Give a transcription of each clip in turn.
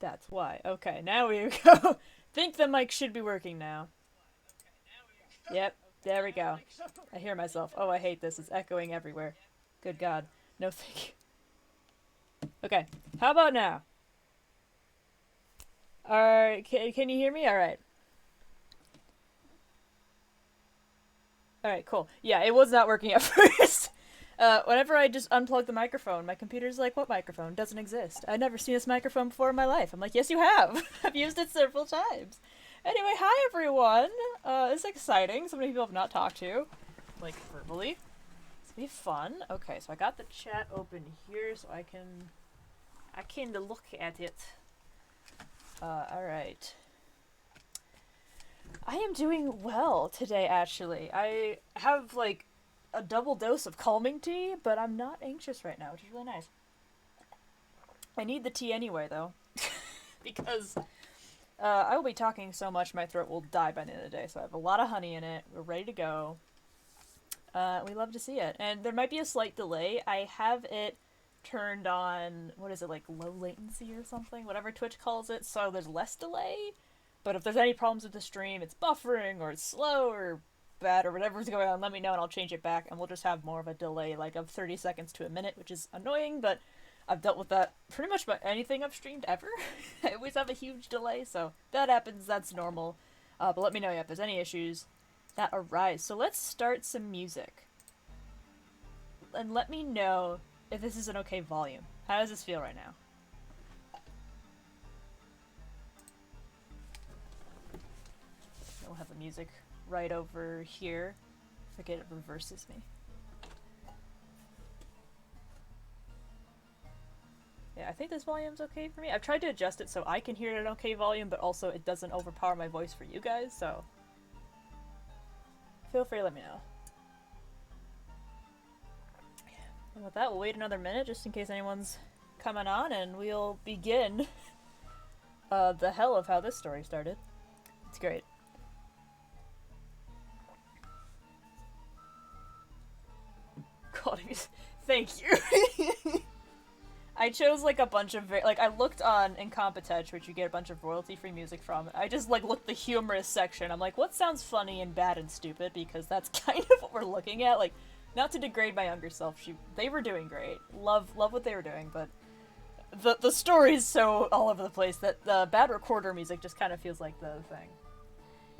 That's why. Okay, now we go. Think the mic should be working now. Yep, there we go. I hear myself. Oh, I hate this. It's echoing everywhere. Good God. No thank you. Okay, how about now? Alright, can you hear me? Alright. Alright, cool. Yeah, it was not working at first. Whenever I just unplug the microphone, my computer's like, what microphone? Doesn't exist. I've never seen this microphone before in my life. I'm like, yes, you have. I've used it several times. Anyway, hi everyone. It's exciting. So many people I've not talked to, like verbally. It's gonna be fun. Okay, so I got the chat open here, so I can look at it. Alright. I am doing well today, actually. I have, like, a double dose of calming tea, but I'm not anxious right now, which is really nice. I need the tea anyway, though. Because I will be talking so much my throat will die by the end of the day, so I have a lot of honey in it. We're ready to go. We love to see it. And there might be a slight delay. I have it turned on, what is it, like low latency or something? Whatever Twitch calls it, so there's less delay. But if there's any problems with the stream, it's buffering, or it's slow, or bad, or whatever's going on, let me know and I'll change it back, and we'll just have more of a delay, like of 30 seconds to a minute, which is annoying, but I've dealt with that pretty much about anything I've streamed ever. I always have a huge delay, so that happens, that's normal. But let me know if there's any issues that arise. So let's start some music. And let me know if this is an okay volume. How does this feel right now? We'll have the music right over here. Forget it reverses me. Yeah, I think this volume's okay for me. I've tried to adjust it so I can hear it at an okay volume, but also it doesn't overpower my voice for you guys, so feel free to let me know. And with that, we'll wait another minute just in case anyone's coming on, and we'll begin the hell of how this story started. It's great. God, thank you. I chose like a bunch of like I looked on Incompetech, which you get a bunch of royalty-free music from. I just like looked the humorous section. I'm like, what sounds funny and bad and stupid, because that's kind of what we're looking at. Like, not to degrade my younger self, they were doing great. Love what they were doing, but the story's so all over the place that the bad recorder music just kind of feels like the thing.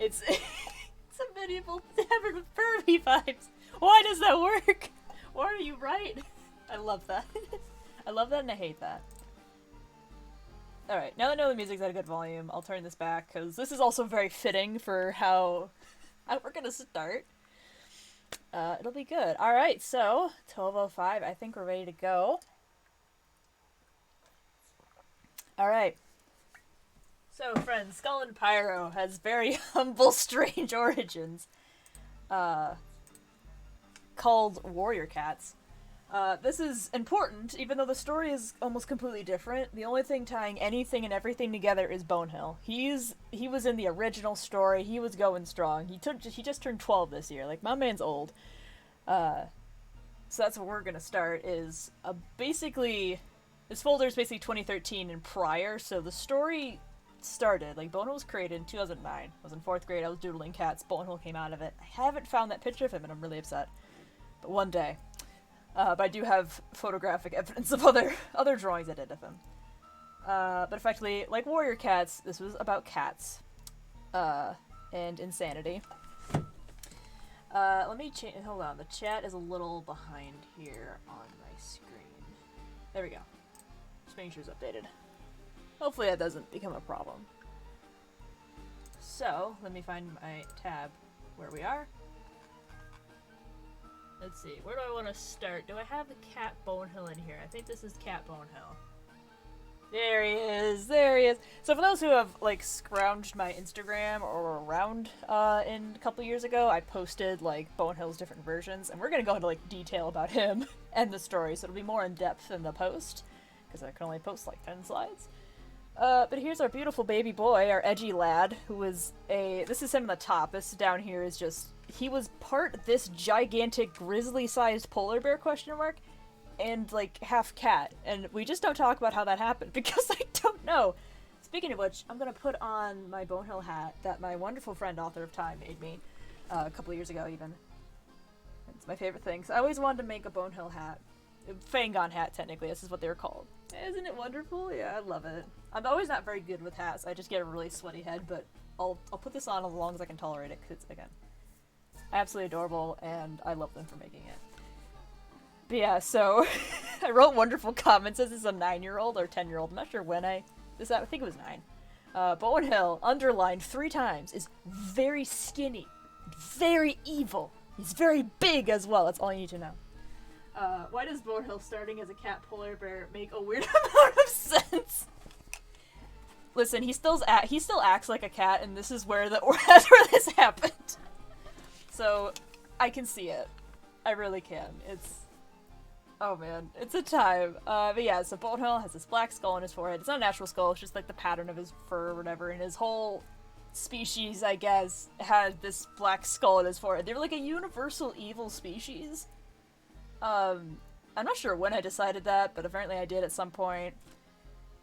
It's it's a medieval pervy vibes. Why does that work? Why are you right? I love that. I love that and I hate that. Alright, now that I know the music's at a good volume, I'll turn this back, because this is also very fitting for how we're gonna start. It'll be good. Alright, so, 12:05, I think we're ready to go. Alright. So, friends, Skull and Pyro has very humble, strange origins. Called Warrior Cats. This is important, even though the story is almost completely different. The only thing tying anything and everything together is Bonehill. He was in the original story. He was going strong. He just turned 12 this year. Like, my man's old. So that's where we're gonna start. Is basically this folder is basically 2013 and prior. So the story started like Bonehill was created in 2009. I was in 4th grade. I was doodling cats. Bonehill came out of it. I haven't found that picture of him, and I'm really upset. But one day. But I do have photographic evidence of other drawings I did of him. But effectively, like Warrior Cats, this was about cats. And insanity. Let me change. Hold on, the chat is a little behind here on my screen. There we go. Just making sure it's updated. Hopefully that doesn't become a problem. So, let me find my tab where we are. Let's see, where do I want to start? Do I have the cat Bonehill in here? I think this is cat Bonehill. There he is! There he is! So for those who have, like, scrounged my Instagram or around, in a couple years ago, I posted, like, Bonehill's different versions, and we're gonna go into, like, detail about him and the story, so it'll be more in-depth than the post, because I can only post, like, 10 slides. But here's our beautiful baby boy, our edgy lad, who is this is him in the top. This down here is just, he was part this gigantic grizzly-sized polar bear, question mark, and, like, half cat. And we just don't talk about how that happened, because I don't know. Speaking of which, I'm gonna put on my Bonehill hat that my wonderful friend, Author of Time, made me a couple of years ago, even. It's my favorite thing. So I always wanted to make a Bonehill hat. Fangon hat, technically. This is what they were called. Isn't it wonderful? Yeah, I love it. I'm always not very good with hats. I just get a really sweaty head, but I'll put this on as long as I can tolerate it, because it's, again, absolutely adorable, and I love them for making it. But yeah, so I wrote wonderful comments as a 9-year-old or 10-year-old. I'm not sure when I think it was 9. Bonehill, underlined 3 times, is very skinny, very evil. He's very big as well. That's all you need to know. Why does Bonehill starting as a cat polar bear make a weird amount of sense? Listen, he still acts like a cat, and this is where that's where this happened. So I can see it. I really can. Oh man, it's a time. But yeah, so Bonehill has this black skull on his forehead. It's not a natural skull, it's just like the pattern of his fur or whatever, and his whole species, I guess, had this black skull on his forehead. They were like a universal evil species. I'm not sure when I decided that, but apparently I did at some point.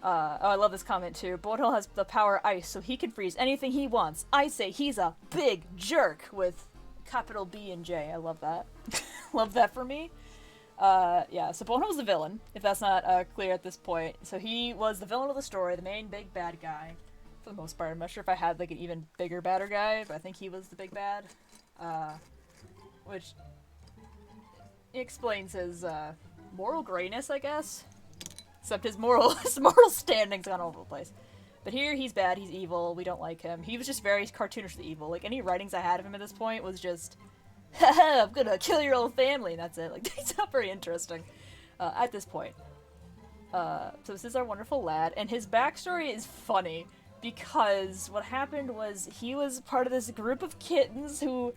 I love this comment too. Bonehill has the power ice, so he can freeze anything he wants. I say he's a big jerk with capital B and J. I love that. Love that for me. Yeah, so Bonehill was the villain, if that's not clear at this point. So he was the villain of the story, the main big bad guy, for the most part. I'm not sure if I had like an even bigger badder guy, but I think he was the big bad. Which explains his moral grayness, I guess. Except his moral standing's gone all over the place. But here, he's bad, he's evil, we don't like him. He was just very cartoonishly evil. Like, any writings I had of him at this point was just, haha, I'm gonna kill your whole family, and that's it. Like, it's not very interesting at this point. So this is our wonderful lad, and his backstory is funny, because what happened was he was part of this group of kittens who,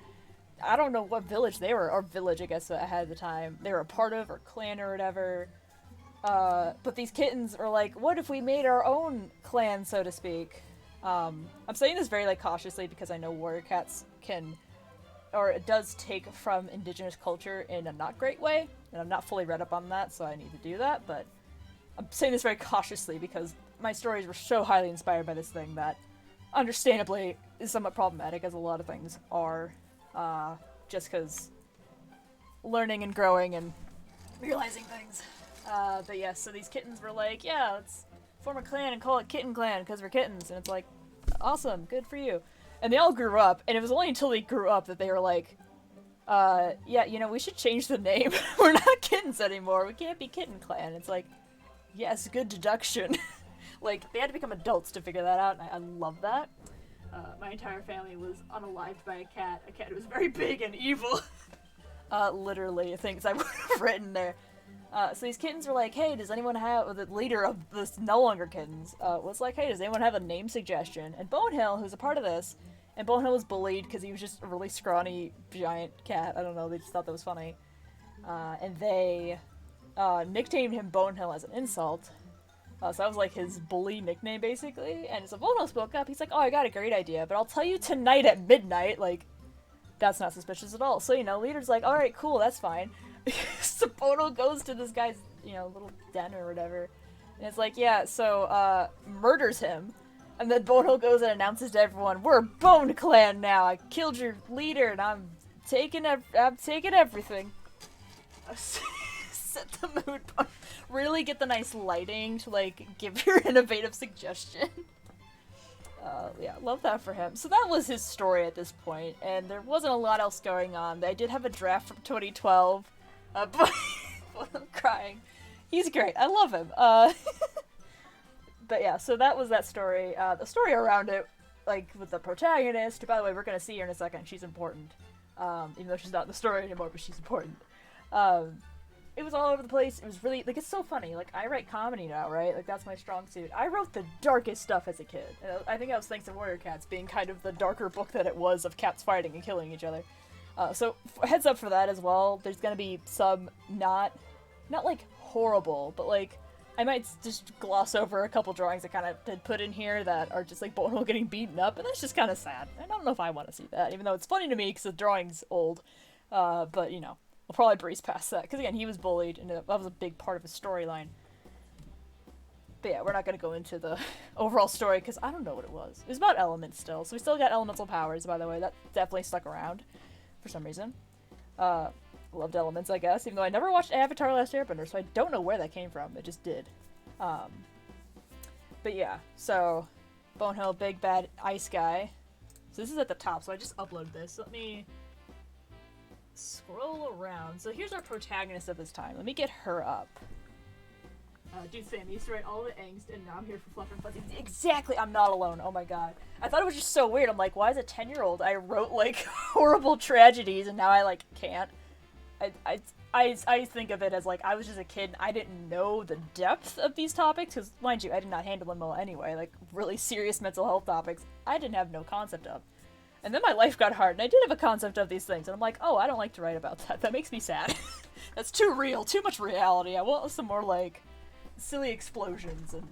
I don't know what village they were, or village, I guess, I had at the time, they were a part of, or clan or whatever. But these kittens are like, what if we made our own clan, so to speak? I'm saying this very, like, cautiously because I know warrior cats can, or it does take from indigenous culture in a not great way, and I'm not fully read up on that, so I need to do that, but I'm saying this very cautiously because my stories were so highly inspired by this thing that, understandably, is somewhat problematic, as a lot of things are, just because learning and growing and realizing things. But yeah, so these kittens were like, yeah, let's form a clan and call it Kitten Clan because we're kittens. And it's like, awesome, good for you. And they all grew up, and it was only until they grew up that they were like, yeah, you know, we should change the name. We're not kittens anymore. We can't be Kitten Clan. It's like, yes, good deduction. Like, they had to become adults to figure that out, and I love that. My entire family was unalived by a cat who was very big and evil. Literally, things I would have written there. So these kittens were like, hey, does anyone have, the leader of this no longer kittens, was like, hey, does anyone have a name suggestion? And Bonehill, who's a part of this, and Bonehill was bullied because he was just a really scrawny, giant cat. I don't know, they just thought that was funny. And they nicknamed him Bonehill as an insult. So that was like his bully nickname, basically. And so Bonehill spoke up. He's like, oh, I got a great idea, but I'll tell you tonight at midnight. Like, that's not suspicious at all. So, you know, leader's like, alright, cool, that's fine. So Bonehill goes to this guy's, you know, little den or whatever. And it's like, yeah, so, murders him. And then Bonehill goes and announces to everyone, we're Bone Clan now. I killed your leader and I'm taking everything. Set the mood. Really get the nice lighting to, like, give your innovative suggestion. Yeah, love that for him. So that was his story at this point, and there wasn't a lot else going on. I did have a draft from 2012, but I'm crying. He's great. I love him. But yeah, so that was that story. The story around it, like, with the protagonist, by the way, we're gonna see her in a second. She's important. Even though she's not in the story anymore, but she's important. It was all over the place. It was really, like, it's so funny. Like, I write comedy now, right? Like, that's my strong suit. I wrote the darkest stuff as a kid. And I think that was thanks to Warrior Cats being kind of the darker book that it was of cats fighting and killing each other. So, heads up for that as well. There's gonna be some not like, horrible, but, like, I might just gloss over a couple drawings I kind of did put in here that are just, like, Bonehill getting beaten up, and that's just kind of sad. I don't know if I want to see that, even though it's funny to me because the drawing's old. But, you know. We'll probably breeze past that, because again, he was bullied, and that was a big part of his storyline. But yeah, we're not gonna go into the overall story because I don't know what it was. It was about elements still, so we still got elemental powers, by the way. That definitely stuck around for some reason. Loved elements, I guess, even though I never watched Avatar: Last Airbender, so I don't know where that came from. It just did. But yeah, so Bonehill, big bad ice guy. So this is at the top, so I just uploaded this. Let me scroll around. So here's our protagonist of this time. Let me get her up. Dude, Sam, you used to write all the angst, and now I'm here for fluff and fuzzy. Exactly, I'm not alone. Oh my god. I thought it was just so weird. I'm like, why as a 10-year-old I wrote, like, horrible tragedies, and now I, like, can't. I think of it as, like, I was just a kid, and I didn't know the depth of these topics, because, mind you, I did not handle them well anyway. Like, really serious mental health topics, I didn't have no concept of. And then my life got hard, and I did have a concept of these things, and I'm like, oh, I don't like to write about that. That makes me sad. That's too real, too much reality. I want some more, like, silly explosions and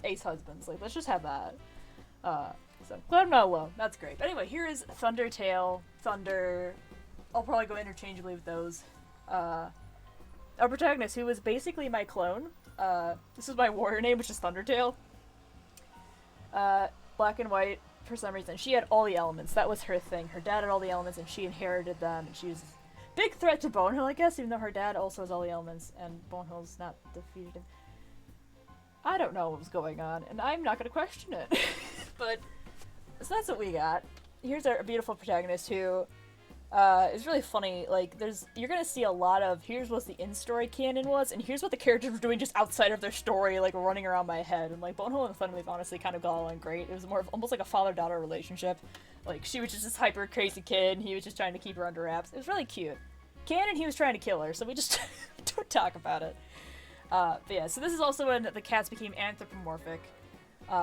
ace husbands. Like, let's just have that. So glad I'm not alone. That's great. But anyway, here is Thundertail, Thunder. I'll probably go interchangeably with those. Our protagonist, who was basically my clone. This is my warrior name, which is Thundertail. Black and white for some reason. She had all the elements. That was her thing. Her dad had all the elements, and she inherited them. And she was a big threat to Bonehill, I guess, even though her dad also has all the elements, and Bonehill's not defeated him. I don't know what was going on, and I'm not going to question it. But, so that's what we got. Here's our beautiful protagonist who is really funny. Like, you're going to see a lot of, here's what the in-story canon was, and here's what the characters were doing just outside of their story, like, running around my head. And, like, Bonehill and Thunderwave honestly kind of got along great. It was more of almost like a father-daughter relationship. Like, she was just this hyper-crazy kid, and he was just trying to keep her under wraps. It was really cute. Canon, he was trying to kill her, so we just don't talk about it. But yeah, so this is also when the cats became anthropomorphic,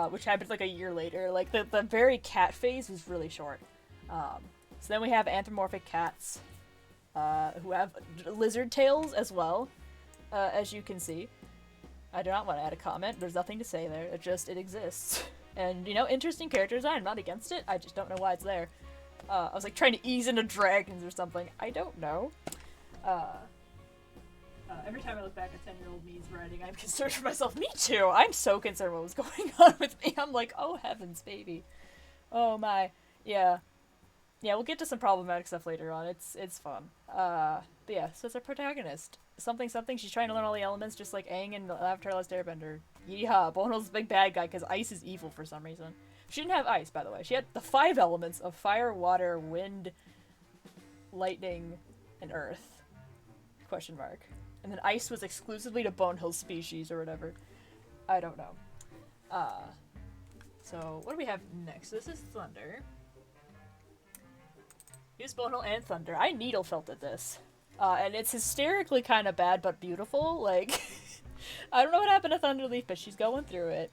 which happened like a year later. Like, the very cat phase was really short. So then we have anthropomorphic cats, who have lizard tails as well, as you can see. I do not want to add a comment. There's nothing to say there. It exists. And, you know, interesting character design. I'm not against it. I just don't know why it's there. I was like trying to ease into dragons or something. I don't know. Every time I look back at 10-year-old me's writing, I'm concerned for myself. Me too! I'm so concerned what was going on with me. I'm like, oh heavens, baby. Oh my. Yeah. Yeah, we'll get to some problematic stuff later on. It's fun. But yeah, so it's our protagonist. Something, she's trying to learn all the elements, just like Aang in Avatar: Last Airbender. Yeehaw, Bonehill's a big bad guy, because ice is evil for some reason. She didn't have ice, by the way. She had the 5 elements of fire, water, wind, lightning, and earth. Question mark. And then ice was exclusively to Bonehill's species or whatever. I don't know. So what do we have next? This is Thunder. Here's Bonehill and Thunder. I needle felted this. And it's hysterically kind of bad but beautiful. Like, I don't know what happened to Thunderleaf, but she's going through it.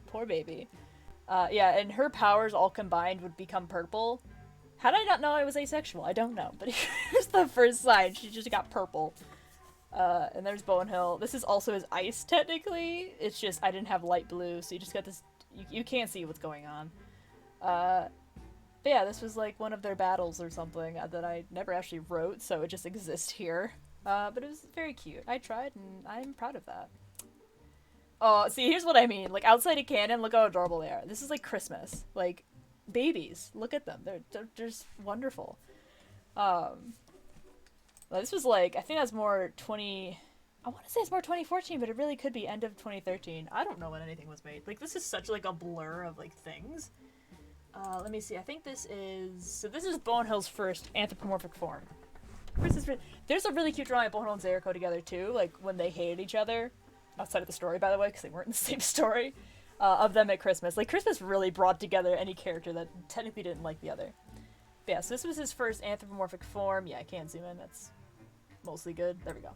Poor baby. Yeah, and her powers all combined would become purple. How did I not know I was asexual? I don't know. But here's the first sign. She just got purple. And there's Bonehill. This is also his ice, technically. It's just I didn't have light blue, so you just got this... You can't see what's going on. But yeah, this was like one of their battles or something that I never actually wrote, so it just exists here. But it was very cute. I tried, and I'm proud of that. Oh, see, here's what I mean. Like, outside of canon, look how adorable they are. This is like Christmas. Like... babies, look at them, they're just wonderful. This was like, I think that's more I want to say it's more 2014, but it really could be end of 2013. I don't know when anything was made. Like, this is such like a blur of like things. Let me see, I think this is Bonehill's first anthropomorphic form. There's a really cute drawing of Bonehill and Zerico together too, like when they hated each other, outside of the story by the way, because they weren't in the same story. Of them at Christmas. Like, Christmas really brought together any character that technically didn't like the other. But yeah, so this was his first anthropomorphic form. Yeah, I can't zoom in. That's mostly good. There we go.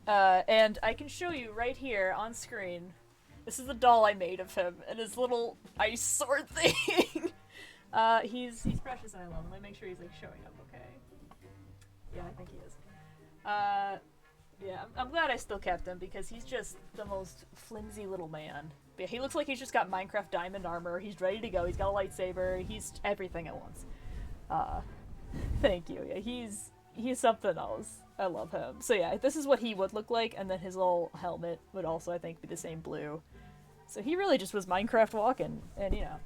And I can show you right here on screen. This is the doll I made of him and his little ice sword thing. He's precious and I love him. Let me make sure he's, like, showing up okay. Yeah, I think he is. Yeah, I'm glad I still kept him because he's just the most flimsy little man. But yeah, he looks like he's just got Minecraft diamond armor. He's ready to go. He's got a lightsaber. He's everything at once. Thank you. Yeah, he's something else. I love him. So yeah, this is what he would look like, and then his little helmet would also, I think, be the same blue. So he really just was Minecraft walking, and you know.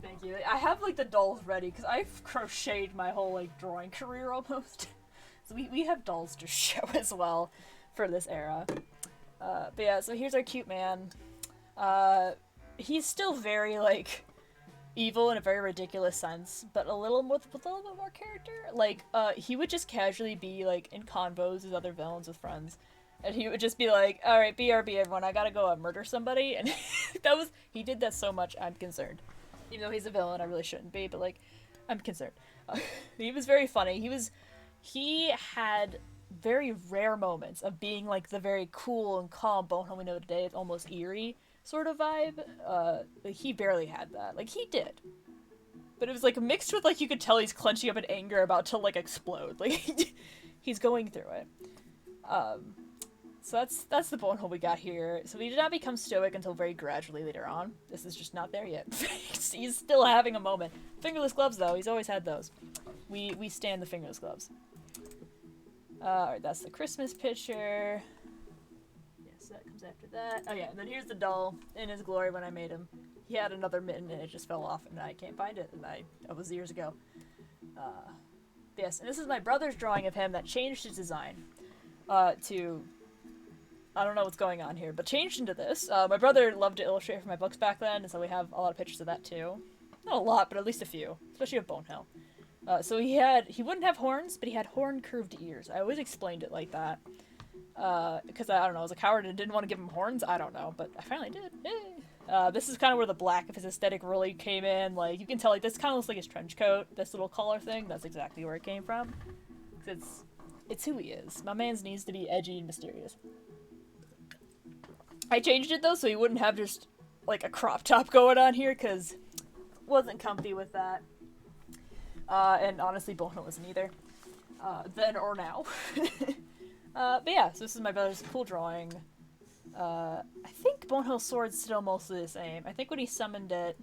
Thank you. I have like the dolls ready because I've crocheted my whole like drawing career almost. So we have dolls to show as well for this era. But yeah, so here's our cute man. He's still very like evil in a very ridiculous sense, but a little with a little bit more character. Like, he would just casually be like in convos with other villains with friends, and he would just be like, "All right, BRB, everyone, I gotta go murder somebody." And he did that so much. I'm concerned, even though he's a villain, I really shouldn't be, but like, I'm concerned. He was very funny. He had very rare moments of being like the very cool and calm Bonehead we know today. It's almost eerie sort of vibe. He barely had that. Like, he did, but it was like mixed with like you could tell he's clenching up in anger about to like explode. Like he's going through it. So that's the Bonehead we got here. So he did not become stoic until very gradually later on. This is just not there yet. He's still having a moment. Fingerless gloves though, he's always had those. We stand the fingerless gloves. Alright, that's the Christmas picture. Yes, that comes after that. Oh yeah, and then here's the doll in his glory when I made him. He had another mitten and it just fell off and I can't find it, and that was years ago. Yes, and this is my brother's drawing of him that changed his design to... I don't know what's going on here, but changed into this. My brother loved to illustrate for my books back then, and so we have a lot of pictures of that too. Not a lot, but at least a few, especially of Bonehead. So he wouldn't have horns, but he had horn-curved ears. I always explained it like that. Because I don't know, I was a coward and didn't want to give him horns. I don't know, but I finally did. Yay! This is kind of where the black of his aesthetic really came in. Like, you can tell, like, this kind of looks like his trench coat. This little collar thing, that's exactly where it came from. It's who he is. My man's needs to be edgy and mysterious. I changed it, though, so he wouldn't have just, like, a crop top going on here, because wasn't comfy with that. And honestly, Bonehead wasn't either. Then or now. But yeah, so this is my brother's cool drawing. I think Bonehead's sword's still mostly the same. I think when he summoned it,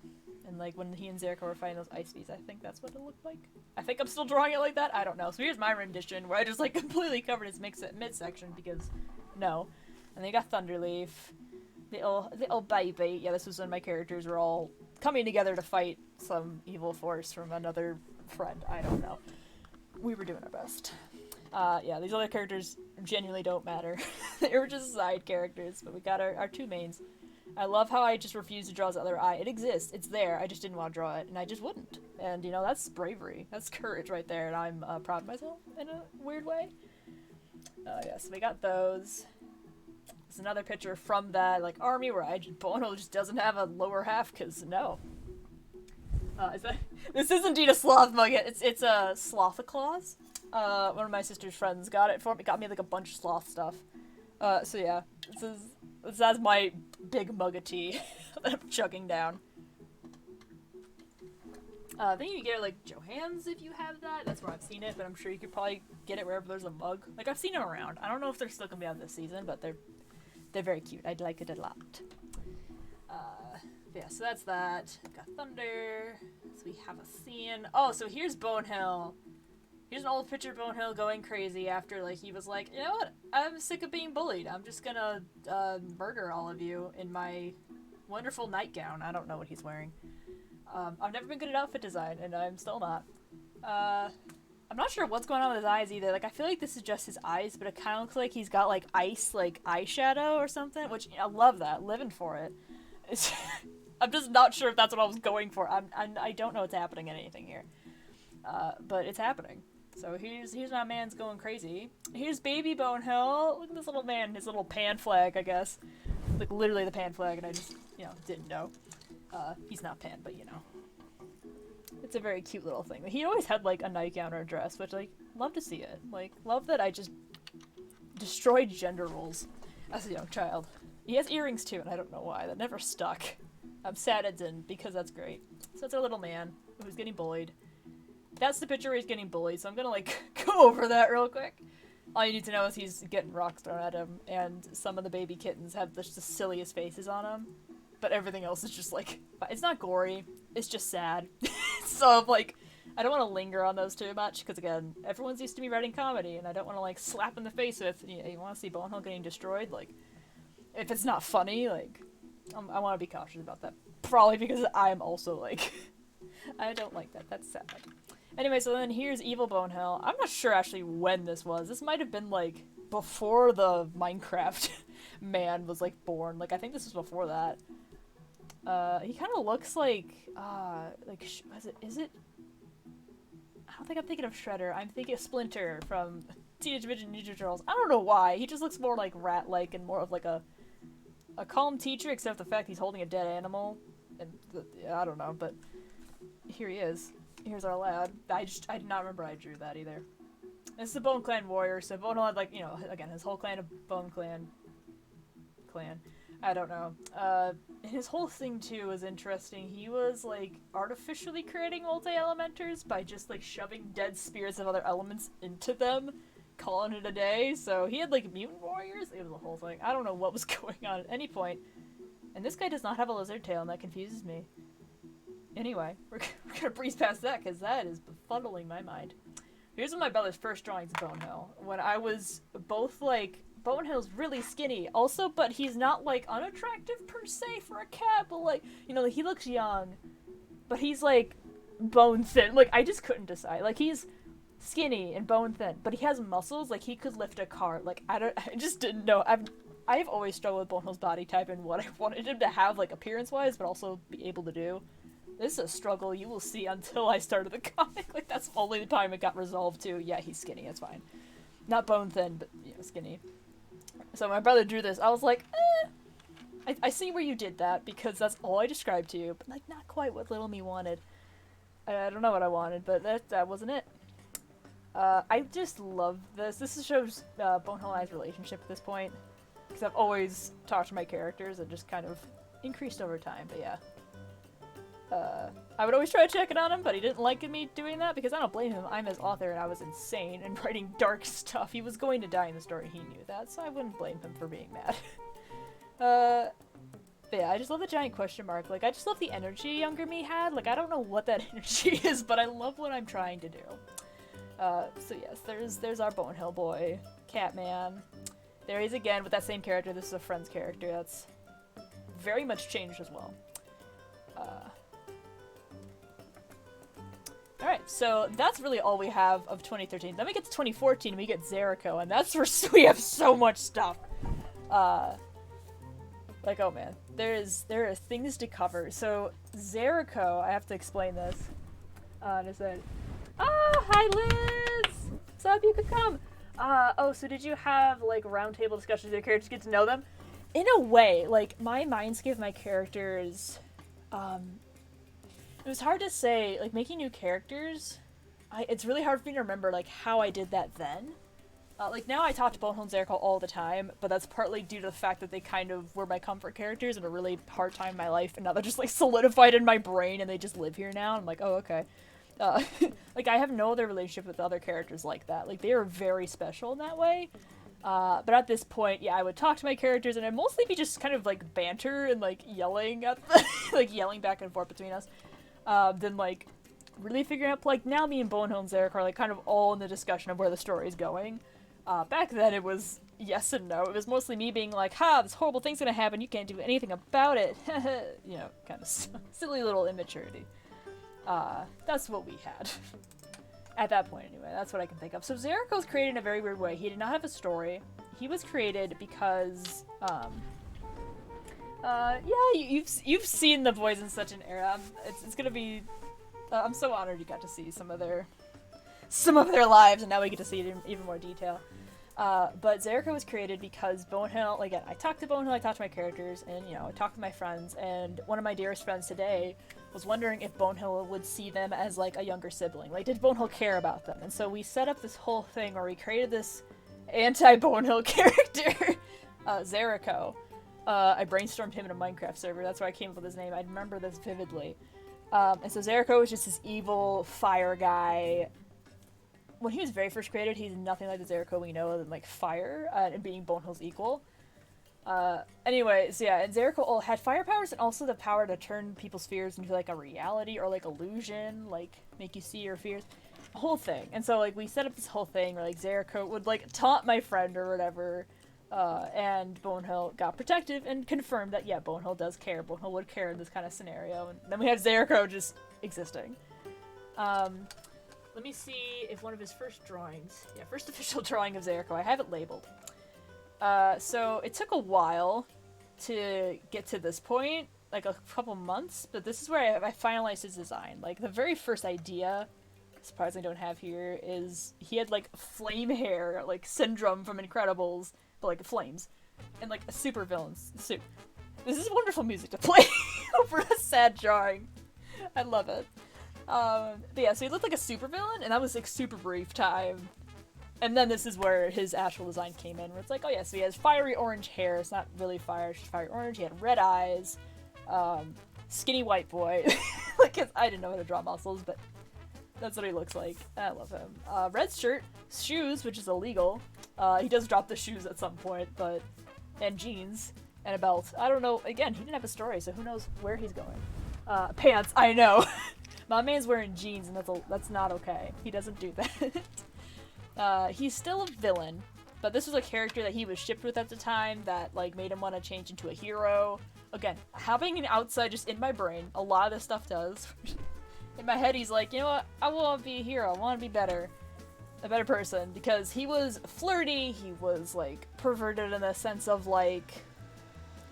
and like when he and Zeriko were fighting those ice beasts, I think that's what it looked like. I think I'm still drawing it like that, I don't know. So here's my rendition, where I just like completely covered his midsection, because no. And then you got Thunderleaf, little baby. Yeah, this was when my characters were all coming together to fight some evil force from another friend. I don't know. We were doing our best. Yeah, these other characters genuinely don't matter. They were just side characters, but we got our two mains. I love how I just refused to draw his other eye. It exists. It's there. I just didn't want to draw it, and I just wouldn't. And, you know, that's bravery. That's courage right there, and I'm proud of myself in a weird way. Yeah, so we got those. There's another picture from that, like, army where Bono just doesn't have a lower half, because no. This is indeed a sloth mug. It's a Slothaclaws. One of my sister's friends got it for me. Got me like a bunch of sloth stuff. So yeah, that's my big mug of tea that I'm chugging down. I think you can get it like Johannes if you have that. That's where I've seen it, but I'm sure you could probably get it wherever there's a mug. Like, I've seen them around. I don't know if they're still gonna be out this season, but they're very cute. I'd like it a lot. Yeah, so that's that. Got Thunder. So we have a scene. Oh, so here's Bonehead. Here's an old picture of Bonehead going crazy after, like, he was like, you know what? I'm sick of being bullied. I'm just gonna murder all of you in my wonderful nightgown. I don't know what he's wearing. I've never been good at outfit design, and I'm still not. I'm not sure what's going on with his eyes either. Like, I feel like this is just his eyes, but it kind of looks like he's got, like, ice, like, eyeshadow or something, which, I love that. Living for it. I'm just not sure if that's what I was going for. I don't know what's happening in anything here. But it's happening. So here's my man's going crazy. Here's baby Bonehead. Look at this little man, his little pan flag, I guess. Like, literally the pan flag, and I just, you know, didn't know. He's not pan, but, you know. It's a very cute little thing. He always had, like, a nightgown or a dress, which, like, love to see it. Like, love that I just destroyed gender roles as a young child. He has earrings, too, and I don't know why. That never stuck. I'm sad it didn't, because that's great. So that's our little man who's getting bullied. That's the picture where he's getting bullied, so I'm gonna, like, go over that real quick. All you need to know is he's getting rocks thrown at him, and some of the baby kittens have the silliest faces on them. But everything else is just, like, it's not gory, it's just sad. So, like, I don't want to linger on those too much, because again, everyone's used to me writing comedy, and I don't want to, like, slap in the face with, you want to see Bonehill getting destroyed? Like, if it's not funny, like, I want to be cautious about that. Probably because I'm also, like, I don't like that. That's sad. Anyway, so then here's Evil Bonehill. I'm not sure actually when this was. This might have been, like, before the Minecraft man was, like, born. Like, I think this was before that. He kind of looks like, is it? I don't think I'm thinking of Shredder. I'm thinking of Splinter from Teenage Mutant Ninja Turtles. I don't know why. He just looks more like rat-like and more of like a calm teacher, except the fact he's holding a dead animal. And I don't know, but here he is. Here's our lad. I did not remember I drew that either. This is the Bone Clan warrior, so Bonehill had, like, you know, again, his whole clan of Bone Clan. I don't know. His whole thing, too, was interesting. He was, like, artificially creating multi-elementers by just, like, shoving dead spirits of other elements into them, calling it a day. So he had, like, mutant warriors. It was a whole thing. I don't know what was going on at any point. And this guy does not have a lizard tail, and that confuses me. Anyway, we're gonna breeze past that, because that is befuddling my mind. Here's one of my brother's first drawings of Bonehill. When I was both, like, Bonehill's really skinny, also, but he's not, like, unattractive per se for a cat, but, like, you know, he looks young, but he's, like, bone thin. Like, I just couldn't decide. Like, he's skinny and bone thin, but he has muscles, like, he could lift a car. Like, I just didn't know. I've always struggled with Bonehill's body type and what I wanted him to have, like, appearance-wise, but also be able to do. This is a struggle you will see until I started the comic. Like, that's only the time it got resolved to, yeah, he's skinny, it's fine. Not bone thin, but, you know, skinny. So my brother drew this. I was like, I see where you did that, because that's all I described to you, but, like, not quite what little me wanted. I don't know what I wanted, but that wasn't it. I just love this. This shows Bonehill and I's relationship at this point, because I've always talked to my characters and just kind of increased over time, but yeah. I would always try to check in on him, but he didn't like me doing that, because I don't blame him. I'm his author, and I was insane and writing dark stuff. He was going to die in the story, he knew that, so I wouldn't blame him for being mad. But yeah, I just love the giant question mark. Like, I just love the energy younger me had. Like, I don't know what that energy is, but I love what I'm trying to do. So yes, there's our Bonehill boy, Catman. There he is again with that same character. This is a Friends character that's very much changed as well. Alright, so that's really all we have of 2013. Then we get to 2014 and we get Zeriko, and that's where we have so much stuff. Like, oh man, there are things to cover. So, Zeriko, I have to explain this. And I said, oh, hi Liz! What's up, you could come. Oh, so did you have, like, roundtable discussions with your characters, get to know them? In a way, like, my mindscape of my characters, it was hard to say, like, making new characters, it's really hard for me to remember, like, how I did that then. Like, now I talk to Bonehill and Zerico all the time, but that's partly due to the fact that they kind of were my comfort characters in a really hard time in my life, and now they're just, like, solidified in my brain, and they just live here now, and I'm like, oh, okay. Like, I have no other relationship with other characters like that. Like, they are very special in that way. But at this point, yeah, I would talk to my characters, and it'd mostly be just kind of, like, banter and, like, yelling at the like, yelling back and forth between us. Then, like, really figuring out, like, now me and Bonehill and Zerico are, like, kind of all in the discussion of where the story's going. Back then it was yes and no. It was mostly me being like, ha, this horrible thing's gonna happen, you can't do anything about it. You know, kind of silly little immaturity. That's what we had. At that point, anyway. That's what I can think of. So Zerako was created in a very weird way. He did not have a story. He was created because, yeah, you've seen the boys in such an era. It's gonna be, I'm so honored you got to see some of their lives, and now we get to see it in even more detail. But Zeriko was created because Bonehill, again, I talked to Bonehill, I talked to my characters, and, you know, I talked to my friends, and one of my dearest friends today was wondering if Bonehill would see them as, like, a younger sibling. Like, did Bonehill care about them? And so we set up this whole thing where we created this anti-Bonehill character, Zeriko. I brainstormed him in a Minecraft server, that's where I came up with his name. I remember this vividly. And so Zeriko was just this evil fire guy. When he was very first created, he's nothing like the Zeriko we know than, like, fire, and being Bonehill's equal. Anyways, yeah, and Zeriko had fire powers and also the power to turn people's fears into, like, a reality or, like, illusion, like, make you see your fears. A whole thing. And so, like, we set up this whole thing where, like, Zeriko would, like, taunt my friend or whatever, and Bonehill got protective and confirmed that, yeah, Bonehill does care. Bonehill would care in this kind of scenario. And then we have Zeriko just existing. Let me see if one of his first drawings... Yeah, first official drawing of Zeriko. I have it labeled. So it took a while to get to this point, like a couple months, but this is where I finalized his design. Like, the very first idea, surprisingly don't have here, is he had, like, flame hair, like Syndrome from Incredibles, but, like, flames, and, like, a super villain's suit. This is wonderful music to play over a sad drawing. I love it. But yeah, so he looked like a supervillain, and that was, like, super brief time. And then this is where his actual design came in, where it's like, oh yeah, so he has fiery orange hair. It's not really fire, it's just fiery orange. He had red eyes, skinny white boy. Like, I didn't know how to draw muscles, but that's what he looks like. I love him. Red shirt, shoes, which is illegal. He does drop the shoes at some point, but... And jeans, and a belt. I don't know, again, he didn't have a story, so who knows where he's going. Pants, I know. My man's wearing jeans, and that's not okay. He doesn't do that. He's still a villain, but this was a character that he was shipped with at the time that, like, made him want to change into a hero. Again, having an outside just in my brain, a lot of this stuff does. In my head, he's like, you know what, I want to be a hero, I want to be better. A better person, because he was flirty, he was, like, perverted in the sense of, like,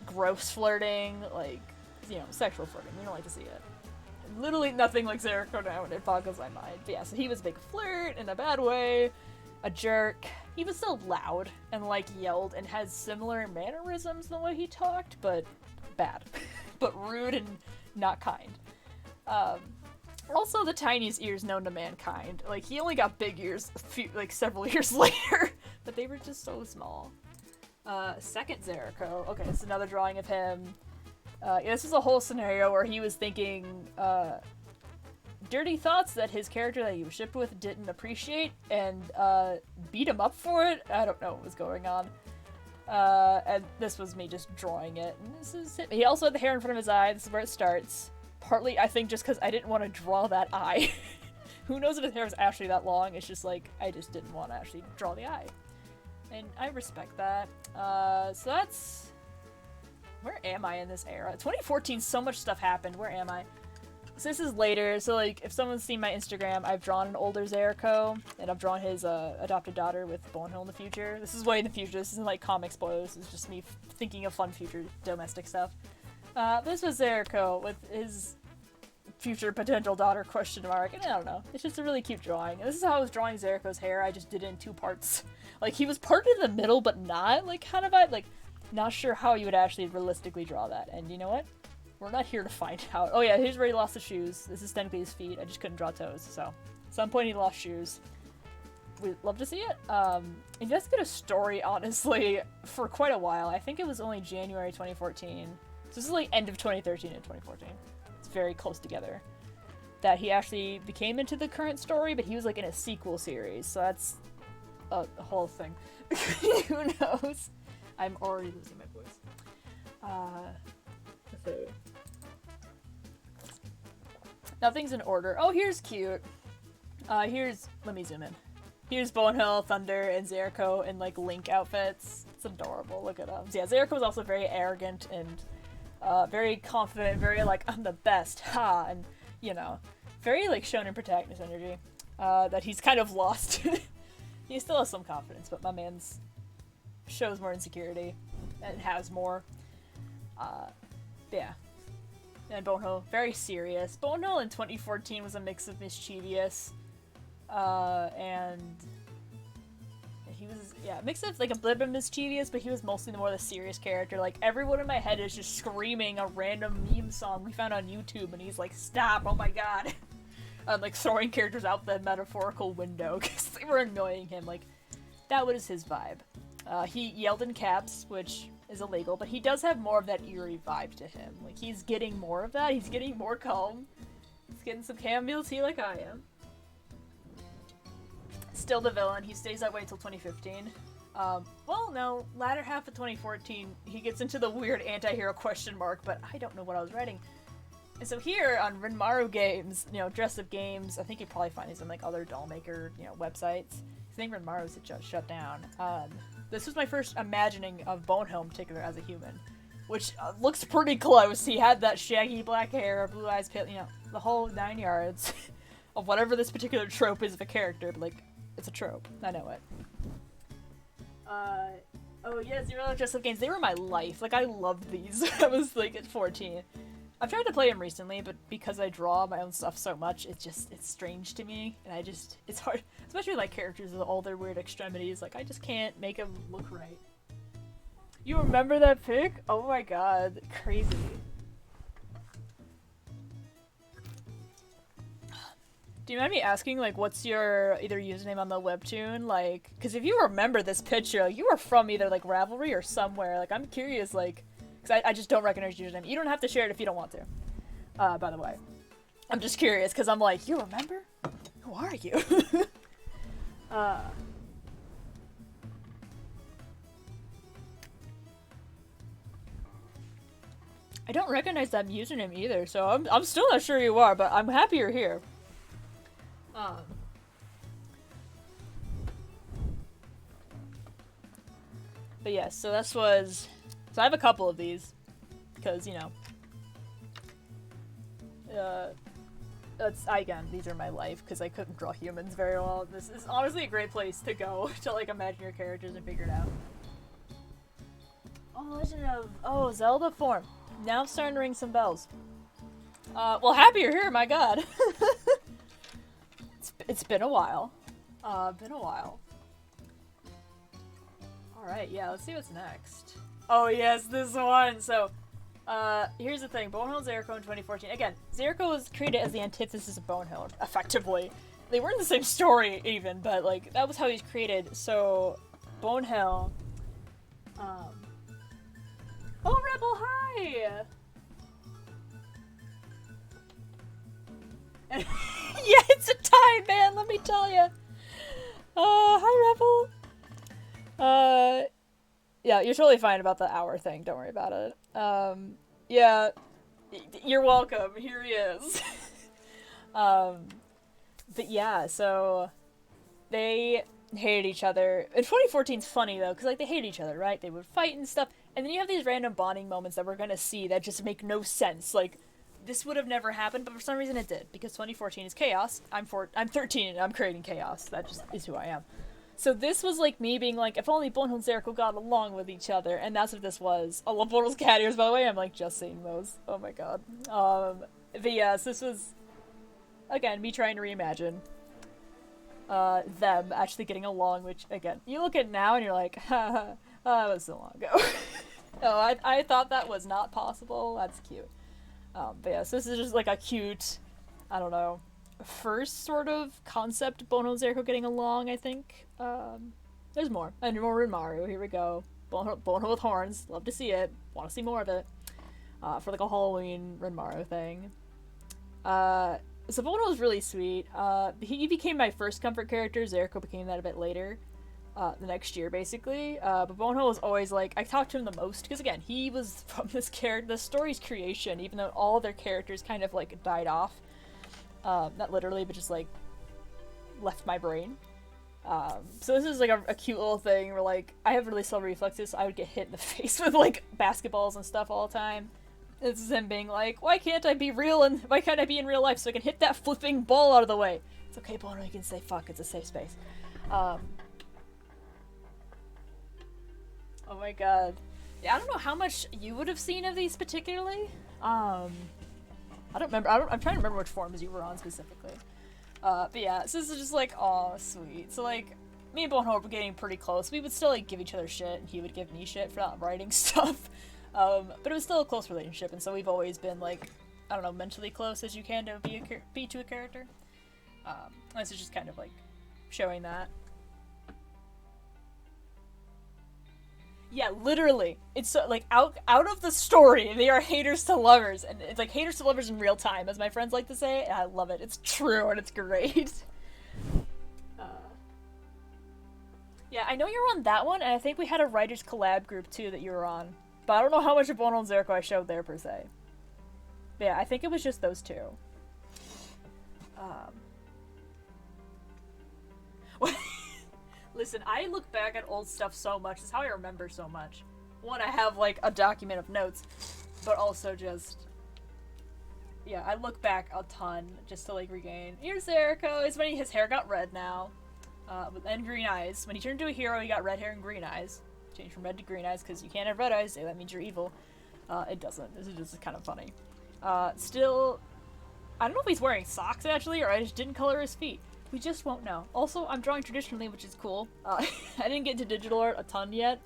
gross flirting, like, you know, sexual flirting. We don't like to see it. Literally nothing like Zerako now, and it boggles my mind. But yeah, so he was a big flirt in a bad way, a jerk. He was still loud and, like, yelled and has similar mannerisms the way he talked, but bad. But rude and not kind. Also the tiniest ears known to mankind. Like, he only got big ears several years later, but they were just so small. Second Zerako. Okay, this is another drawing of him. Yeah, this is a whole scenario where he was thinking, dirty thoughts that his character that he was shipped with didn't appreciate, and, beat him up for it. I don't know what was going on. And this was me just drawing it. And this is it. He also had the hair in front of his eye. This is where it starts. Partly, I think, just because I didn't want to draw that eye. Who knows if his hair was actually that long? It's just like, I just didn't want to actually draw the eye. And I respect that. So that's... Where am I in this era? 2014, so much stuff happened. Where am I? So this is later. So, like, if someone's seen my Instagram, I've drawn an older Zeriko, and I've drawn his adopted daughter with Bonehill in the future. This is way in the future. This isn't, like, comic spoilers. This is just me thinking of fun future domestic stuff. This was Zeriko with his future potential daughter, question mark, and I don't know. It's just a really cute drawing. And this is how I was drawing Zeriko's hair. I just did it in two parts. Like, he was parted in the middle, but not, like, kind of, like, not sure how you would actually realistically draw that. And you know what? We're not here to find out. Oh yeah, here's where he lost the shoes. This is technically his feet. I just couldn't draw toes, so. At some point he lost shoes. We'd love to see it. And he does get a story, honestly, for quite a while. I think it was only January 2014. So this is like end of 2013 and 2014. It's very close together. That he actually became into the current story, but he was like in a sequel series, so that's a whole thing. Who knows? I'm already losing my voice. So... Nothing's in order. Oh, here's cute. Let me zoom in. Here's Bonehill, Thunder, and Zeriko in, like, Link outfits. It's adorable. Look at them. So, yeah, Zeriko was also very arrogant and very confident, very, like, I'm the best, ha, and, you know, very, like, shonen protagonist energy that he's kind of lost. He still has some confidence, but my man's shows more insecurity and has more. Yeah. And Bonehill, very serious. Bonehill in 2014 was a mix of mischievous, and he was, yeah, a mix of, like, a bit of mischievous, but he was mostly more the serious character. Like, everyone in my head is just screaming a random meme song we found on YouTube, and he's like, stop, oh my god. Like, throwing characters out the metaphorical window, because they were annoying him. Like, that was his vibe. He yelled in caps, which is illegal, but he does have more of that eerie vibe to him. Like, he's getting more of that. He's getting more calm. He's getting some chamomile tea like I am. Still the villain. He stays that way until 2015. Well, no, latter half of 2014, he gets into the weird anti-hero question mark, but I don't know what I was writing. And so here on Renmaru Games, you know, dress-up games, I think you probably find these on, like, other doll maker, you know, websites. I think Renmaru's just shut down. This was my first imagining of Bonehill in particular as a human, which looks pretty close. He had that shaggy black hair, blue eyes, pale, you know, the whole 9 yards of whatever this particular trope is of a character, but, like, it's a trope. I know it. Oh yeah, Zero dress-up games, they were my life. Like, I loved these. I was, like, at 14. I've tried to play them recently, but because I draw my own stuff so much, it's strange to me, and it's hard, especially, like, characters with all their weird extremities, like, I just can't make them look right. You remember that pic? Oh my god, crazy. Do you mind me asking, like, what's your either username on the webtoon? Like, because if you remember this picture, like, you were from either, like, Ravelry or somewhere. Like, I'm curious, like, because I just don't recognize your username. You don't have to share it if you don't want to, by the way. I'm just curious, because I'm like, you remember? Who are you? I don't recognize that username either, so I'm still not sure you are, but I'm happy you're here. But yes, so this was... So I have a couple of these, because, you know... again, these are my life, because I couldn't draw humans very well. This is honestly a great place to go to, like, imagine your characters and figure it out. Oh, Legend of... Oh, Zelda form. Now I'm starting to ring some bells. Well, happy you're here, my god. It's been a while. Alright, yeah, let's see what's next. Oh yes, this one! So, here's the thing. Bonehill and Zerako in 2014. Again, Zerako was created as the antithesis of Bonehill, effectively. They weren't the same story, even, but, like, that was how he's created. So, Bonehill... Oh, Rebel, hi! Yeah, it's a time, man, let me tell you. Hi, Rebel. Yeah, you're totally fine about the hour thing. Don't worry about it. Yeah, you're welcome. Here he is. But yeah, so they hated each other. And 2014's funny, though, because, like, they hated each other, right? They would fight and stuff. And then you have these random bonding moments that we're gonna see that just make no sense. Like, this would have never happened, but for some reason it did, because 2014 is chaos. I'm 13 and I'm creating chaos. That just is who I am. So this was like me being like, if only Bonehill and Zeriko got along with each other, and that's what this was. I love Bone's cat ears, by the way. I'm like just seeing those. Oh my god. But yes, this was again me trying to reimagine them actually getting along. Which again, you look at it now and you're like, haha, that was so long ago. No, I thought that was not possible. That's cute. But yeah, so this is just like a cute, I don't know, first sort of concept Bonehill and Zeriko getting along, I think. There's more. And more Renmaru, here we go. Bonehill with horns, love to see it. Want to see more of it. For like a Halloween Renmaru thing. So Bonehill was really sweet. He became my first comfort character, Zeriko became that a bit later. The next year, basically. But Bonehill was always, like, I talked to him the most, because, again, he was from the story's creation, even though all their characters kind of, like, died off. Not literally, but just, like, left my brain. So this is, like, a cute little thing where, like, I have really slow reflexes, so I would get hit in the face with, like, basketballs and stuff all the time. This is him being like, why can't I be real, and why can't I be in real life so I can hit that flipping ball out of the way? It's okay, Bonehill, you can say fuck, it's a safe space. Oh my god. Yeah, I don't know how much you would have seen of these particularly. I don't remember. I'm trying to remember which forums you were on specifically. But yeah, so this is just like, aw, sweet. So like, me and Bonehill were getting pretty close. We would still like give each other shit, and he would give me shit for not writing stuff. But it was still a close relationship, and so we've always been like, I don't know, mentally close as you can to be to a character. This is just kind of like showing that. Yeah, literally. It's so, like, out of the story, they are haters to lovers. And it's like haters to lovers in real time, as my friends like to say. And I love it. It's true, and it's great. Yeah, I know you're on that one, and I think we had a writers collab group too that you were on. But I don't know how much of Bono and Zerko I showed there per se. But yeah, I think it was just those two. Listen, I look back at old stuff so much. It's how I remember so much. One, I have like a document of notes, but also just, yeah, I look back a ton just to like regain. Here's Zerako. It's when his hair got red now, and green eyes. When he turned into a hero, he got red hair and green eyes. Changed from red to green eyes because you can't have red eyes. That means you're evil. It doesn't. This is just kind of funny. Still, I don't know if he's wearing socks actually, or I just didn't color his feet. We just won't know. Also, I'm drawing traditionally, which is cool. I didn't get into digital art a ton yet,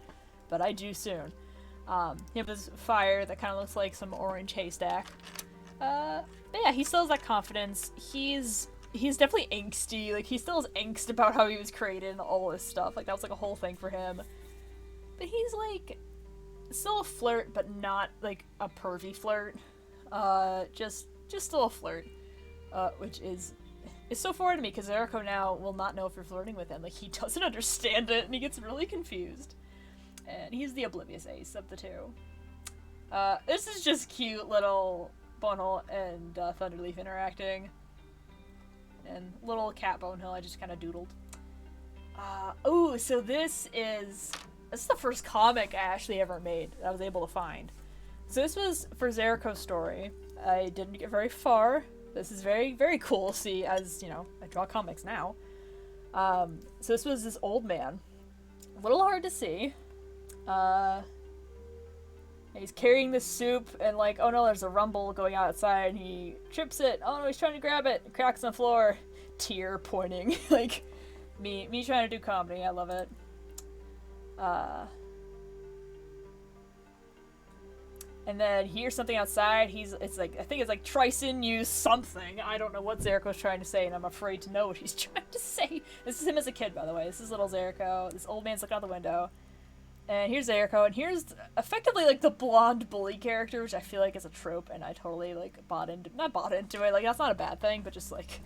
but I do soon. He has this fire that kind of looks like some orange haystack. But yeah, he still has that confidence. He's definitely angsty. Like, he still has angst about how he was created and all this stuff. Like, that was like a whole thing for him. But he's like still a flirt, but not like a pervy flirt. Just still a flirt. Which is so foreign to me because Zerako now will not know if you're flirting with him. Like, he doesn't understand it and he gets really confused. And he's the oblivious ace of the two. This is just cute little Bonehill and Thunderleaf interacting. And little cat Bonehill I just kind of doodled. Oh, so this is the first comic I actually ever made that I was able to find. So this was for Zerico's story. I didn't get very far. This is very, very cool to see as, you know, I draw comics now. So this was this old man. A little hard to see. He's carrying this soup and like, oh no, there's a rumble going outside and he trips it. Oh no, he's trying to grab it. It cracks on the floor. Tear pointing. Like, me trying to do comedy. I love it. And then here's something outside. It's like, I think it's like Trison used something. I don't know what Zerico's trying to say, and I'm afraid to know what he's trying to say. This is him as a kid, by the way. This is little Zeriko. This old man's looking out the window. And here's Zeriko, and here's effectively like the blonde bully character, which I feel like is a trope, and I totally like not bought into it. Like, that's not a bad thing, but just like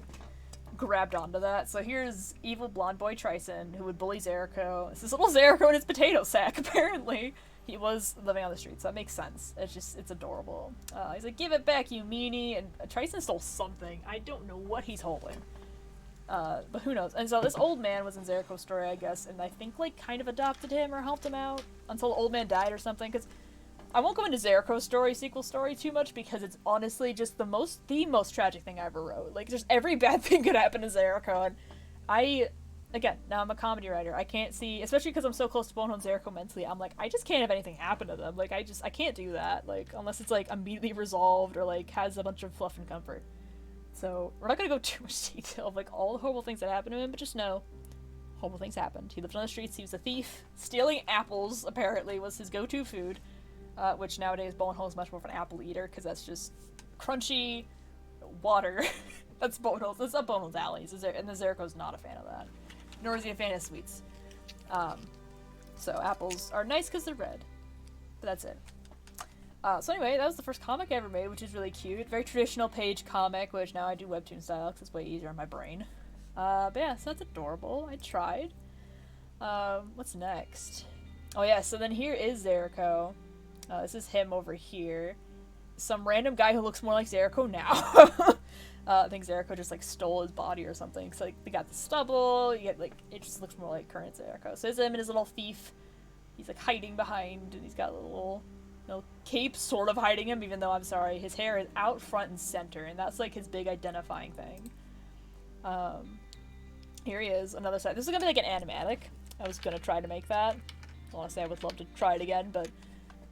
grabbed onto that. So here's evil blonde boy Trison, who would bully Zeriko. This is little Zeriko in his potato sack, apparently. He was living on the streets, so that makes sense. It's adorable. He's like, give it back, you meanie, and Trison stole something. I don't know what he's holding. But who knows. And so this old man was in Zerico's story, I guess, and I think, like, kind of adopted him or helped him out until the old man died or something, because I won't go into Zerico's story, sequel story, too much, because it's honestly just the most tragic thing I ever wrote. Like, just every bad thing could happen to Zerico, and again, now I'm a comedy writer. I can't see, especially because I'm so close to Bonehill and Zeriko mentally, I'm like, I just can't have anything happen to them. Like, I can't do that. Like, unless it's, like, immediately resolved or, like, has a bunch of fluff and comfort. So, we're not gonna go too much detail of, like, all the horrible things that happened to him, but just know, horrible things happened. He lived on the streets, he was a thief. Stealing apples, apparently, was his go-to food, which nowadays Bonehill is much more of an apple eater, because that's just crunchy water. That's Bonehill's. That's up Bonehill's alley, and the Zerico's not a fan of that. Nor is he a fan of sweets. So apples are nice because they're red. But that's it. So anyway, that was the first comic I ever made, which is really cute. Very traditional page comic, which now I do webtoon style because it's way easier on my brain. But yeah, so that's adorable. I tried. What's next? Oh yeah, so then here is Zeriko. This is him over here. Some random guy who looks more like Zeriko now. I think Zeriko just, like, stole his body or something. So, like, they got the stubble, you get, like, it just looks more like current Zeriko. So, it's him and his little thief. He's, like, hiding behind, and he's got a little, you know, cape sort of hiding him, even though, I'm sorry, his hair is out front and center, and that's, like, his big identifying thing. Here he is, another side. This is gonna be, like, an animatic. I was gonna try to make that. Honestly, I would love to try it again, but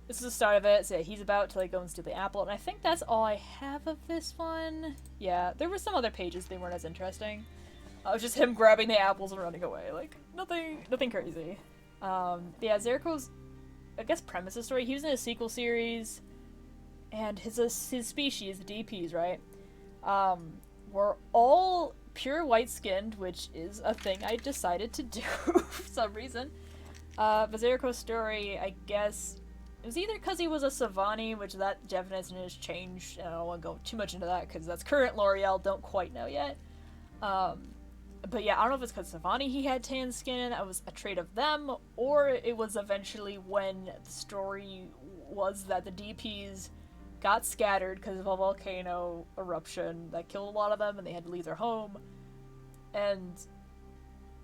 this is the start of it. So yeah, he's about to, like, go and steal the apple, and I think that's all I have of this one. Yeah, there were some other pages, they weren't as interesting. It was just him grabbing the apples and running away. Like, nothing crazy. Yeah, Zerico's, I guess, premise of the story, he was in a sequel series, and his species, the DPs, right, were all pure white-skinned, which is a thing I decided to do for some reason. But Zerico's story, I guess, it was either because he was a Savani, which that definition has changed, and I don't want to go too much into that because that's current L'Oreal, don't quite know yet. But yeah, I don't know if it's because Savani he had tan skin, that was a trait of them, or it was eventually when the story was that the DPs got scattered because of a volcano eruption that killed a lot of them and they had to leave their home. And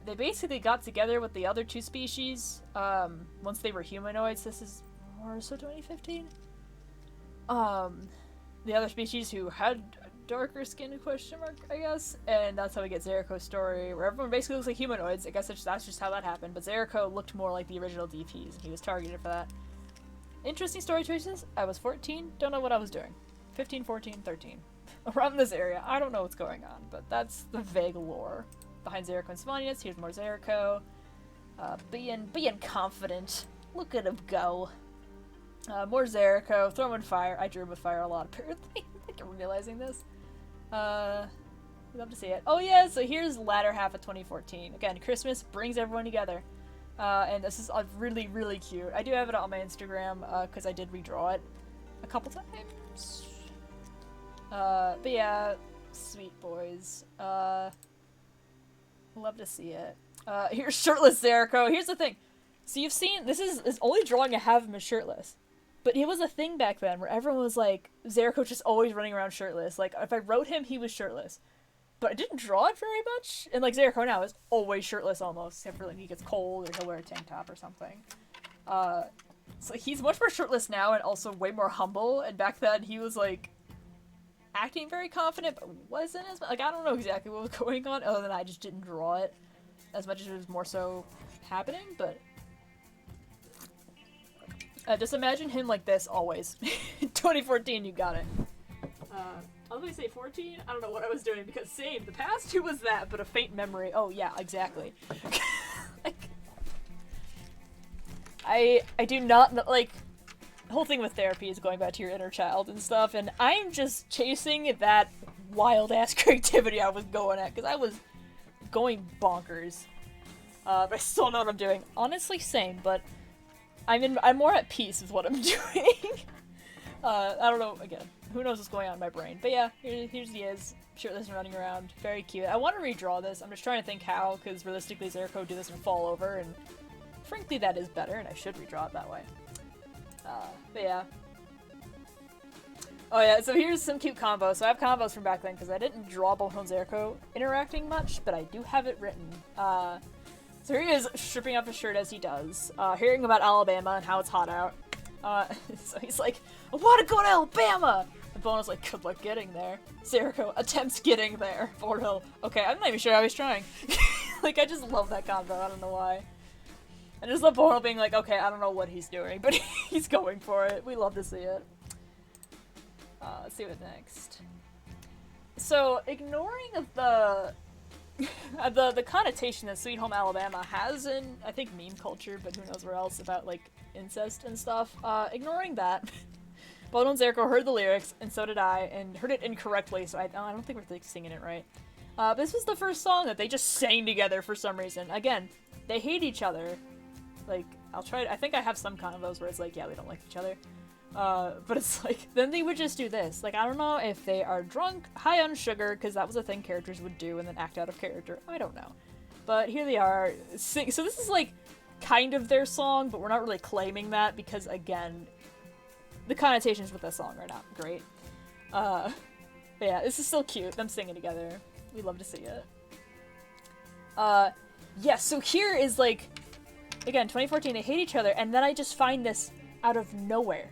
they basically got together with the other two species once they were humanoids. This is more so 2015. The other species who had darker skin, question mark, I guess, and that's how we get Zerico's story, where everyone basically looks like humanoids. I guess that's just how that happened, but Zeriko looked more like the original DPs, and he was targeted for that. Interesting story choices. I was 14, don't know what I was doing. 15, 14, 13. Around this area, I don't know what's going on, but that's the vague lore behind Zeriko and Savanius. Here's more Zeriko. Being confident. Look at him go. More Zeriko, throw him in fire. I drew him with fire a lot, apparently. I think I'm realizing this. Love to see it. Oh yeah, so here's latter half of 2014. Again, Christmas brings everyone together. And this is really, really cute. I do have it on my Instagram, because I did redraw it a couple times. But yeah, sweet boys. Love to see it. Here's shirtless Zeriko. Here's the thing. So you've seen, this is only drawing I have him as shirtless. But it was a thing back then where everyone was like, Zeriko just always running around shirtless. Like, if I wrote him, he was shirtless. But I didn't draw it very much. And, like, Zeriko now is always shirtless almost. Except for, like, he gets cold or he'll wear a tank top or something. So he's much more shirtless now and also way more humble. And back then, he was, like, acting very confident, but wasn't as... Like, I don't know exactly what was going on, other than I just didn't draw it as much as it was more so happening, but... just imagine him like this, always. 2014, you got it. I was gonna say 14? I don't know what I was doing, because same, the past two was that, but a faint memory. Oh, yeah, exactly. Like, I do not know, like, the whole thing with therapy is going back to your inner child and stuff, and I'm just chasing that wild-ass creativity I was going at, because I was going bonkers. But I still know what I'm doing. Honestly, same, but I'm more at peace with what I'm doing. I don't know, again, who knows what's going on in my brain. But yeah, here's he is, shirtless and running around. Very cute. I want to redraw this. I'm just trying to think how, because realistically Zerko would do this and fall over, and frankly that is better, and I should redraw it that way. But yeah. Oh yeah, so here's some cute combos. So I have combos from back then, because I didn't draw Boho and Zerko interacting much, but I do have it written. So here he is, stripping off his shirt as he does, hearing about Alabama and how it's hot out. So he's like, I want to go to Alabama! And Bono's like, good luck getting there. Zeriko attempts getting there. Bono, okay, I'm not even sure how he's trying. Like, I just love that combo, I don't know why. I just love Bono being like, okay, I don't know what he's doing, but he's going for it. We love to see it. Let's see what next. So, ignoring the connotation that Sweet Home Alabama has in, I think, meme culture, but who knows where else, about, like, incest and stuff, ignoring that, Bono and Zerko heard the lyrics, and so did I, and heard it incorrectly, so I don't think we're singing it right. This was the first song that they just sang together for some reason. Again, they hate each other. Like, I think I have some combos where it's like, yeah, we don't like each other. But it's like, then they would just do this. Like, I don't know if they are drunk, high on sugar, because that was a thing characters would do and then act out of character. I don't know. But here they are. So this is like kind of their song, but we're not really claiming that because, again, the connotations with this song are not great. But yeah, this is still cute. Them singing together. We love to see it. Yeah, so here is like, again, 2014, they hate each other, and then I just find this out of nowhere.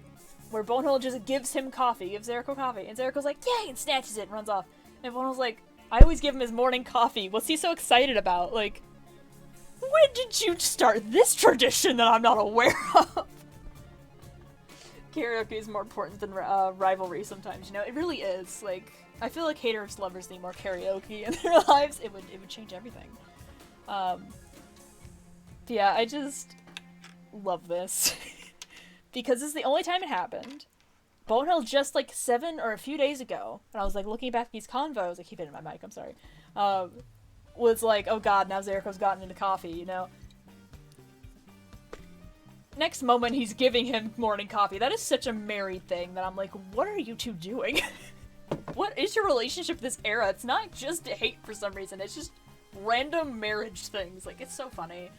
Where Bonehill just gives him coffee, gives Zeriko coffee, and Zeriko's like, yay, and snatches it and runs off. And Bonehill's like, I always give him his morning coffee. What's he so excited about? Like, when did you start this tradition that I'm not aware of? Karaoke is more important than rivalry sometimes, you know? It really is. Like, I feel like haters, lovers need more karaoke in their lives. It would change everything. Yeah, I just love this. Because this is the only time it happened. Bonehill just, like, 7 or a few days ago, and I was, like, looking back at these convos, I keep hitting my mic, I'm sorry, was like, oh god, now Zeriko's gotten into coffee, you know? Next moment, he's giving him morning coffee. That is such a married thing that I'm like, what are you two doing? What is your relationship this era? It's not just hate for some reason, it's just random marriage things. Like, it's so funny.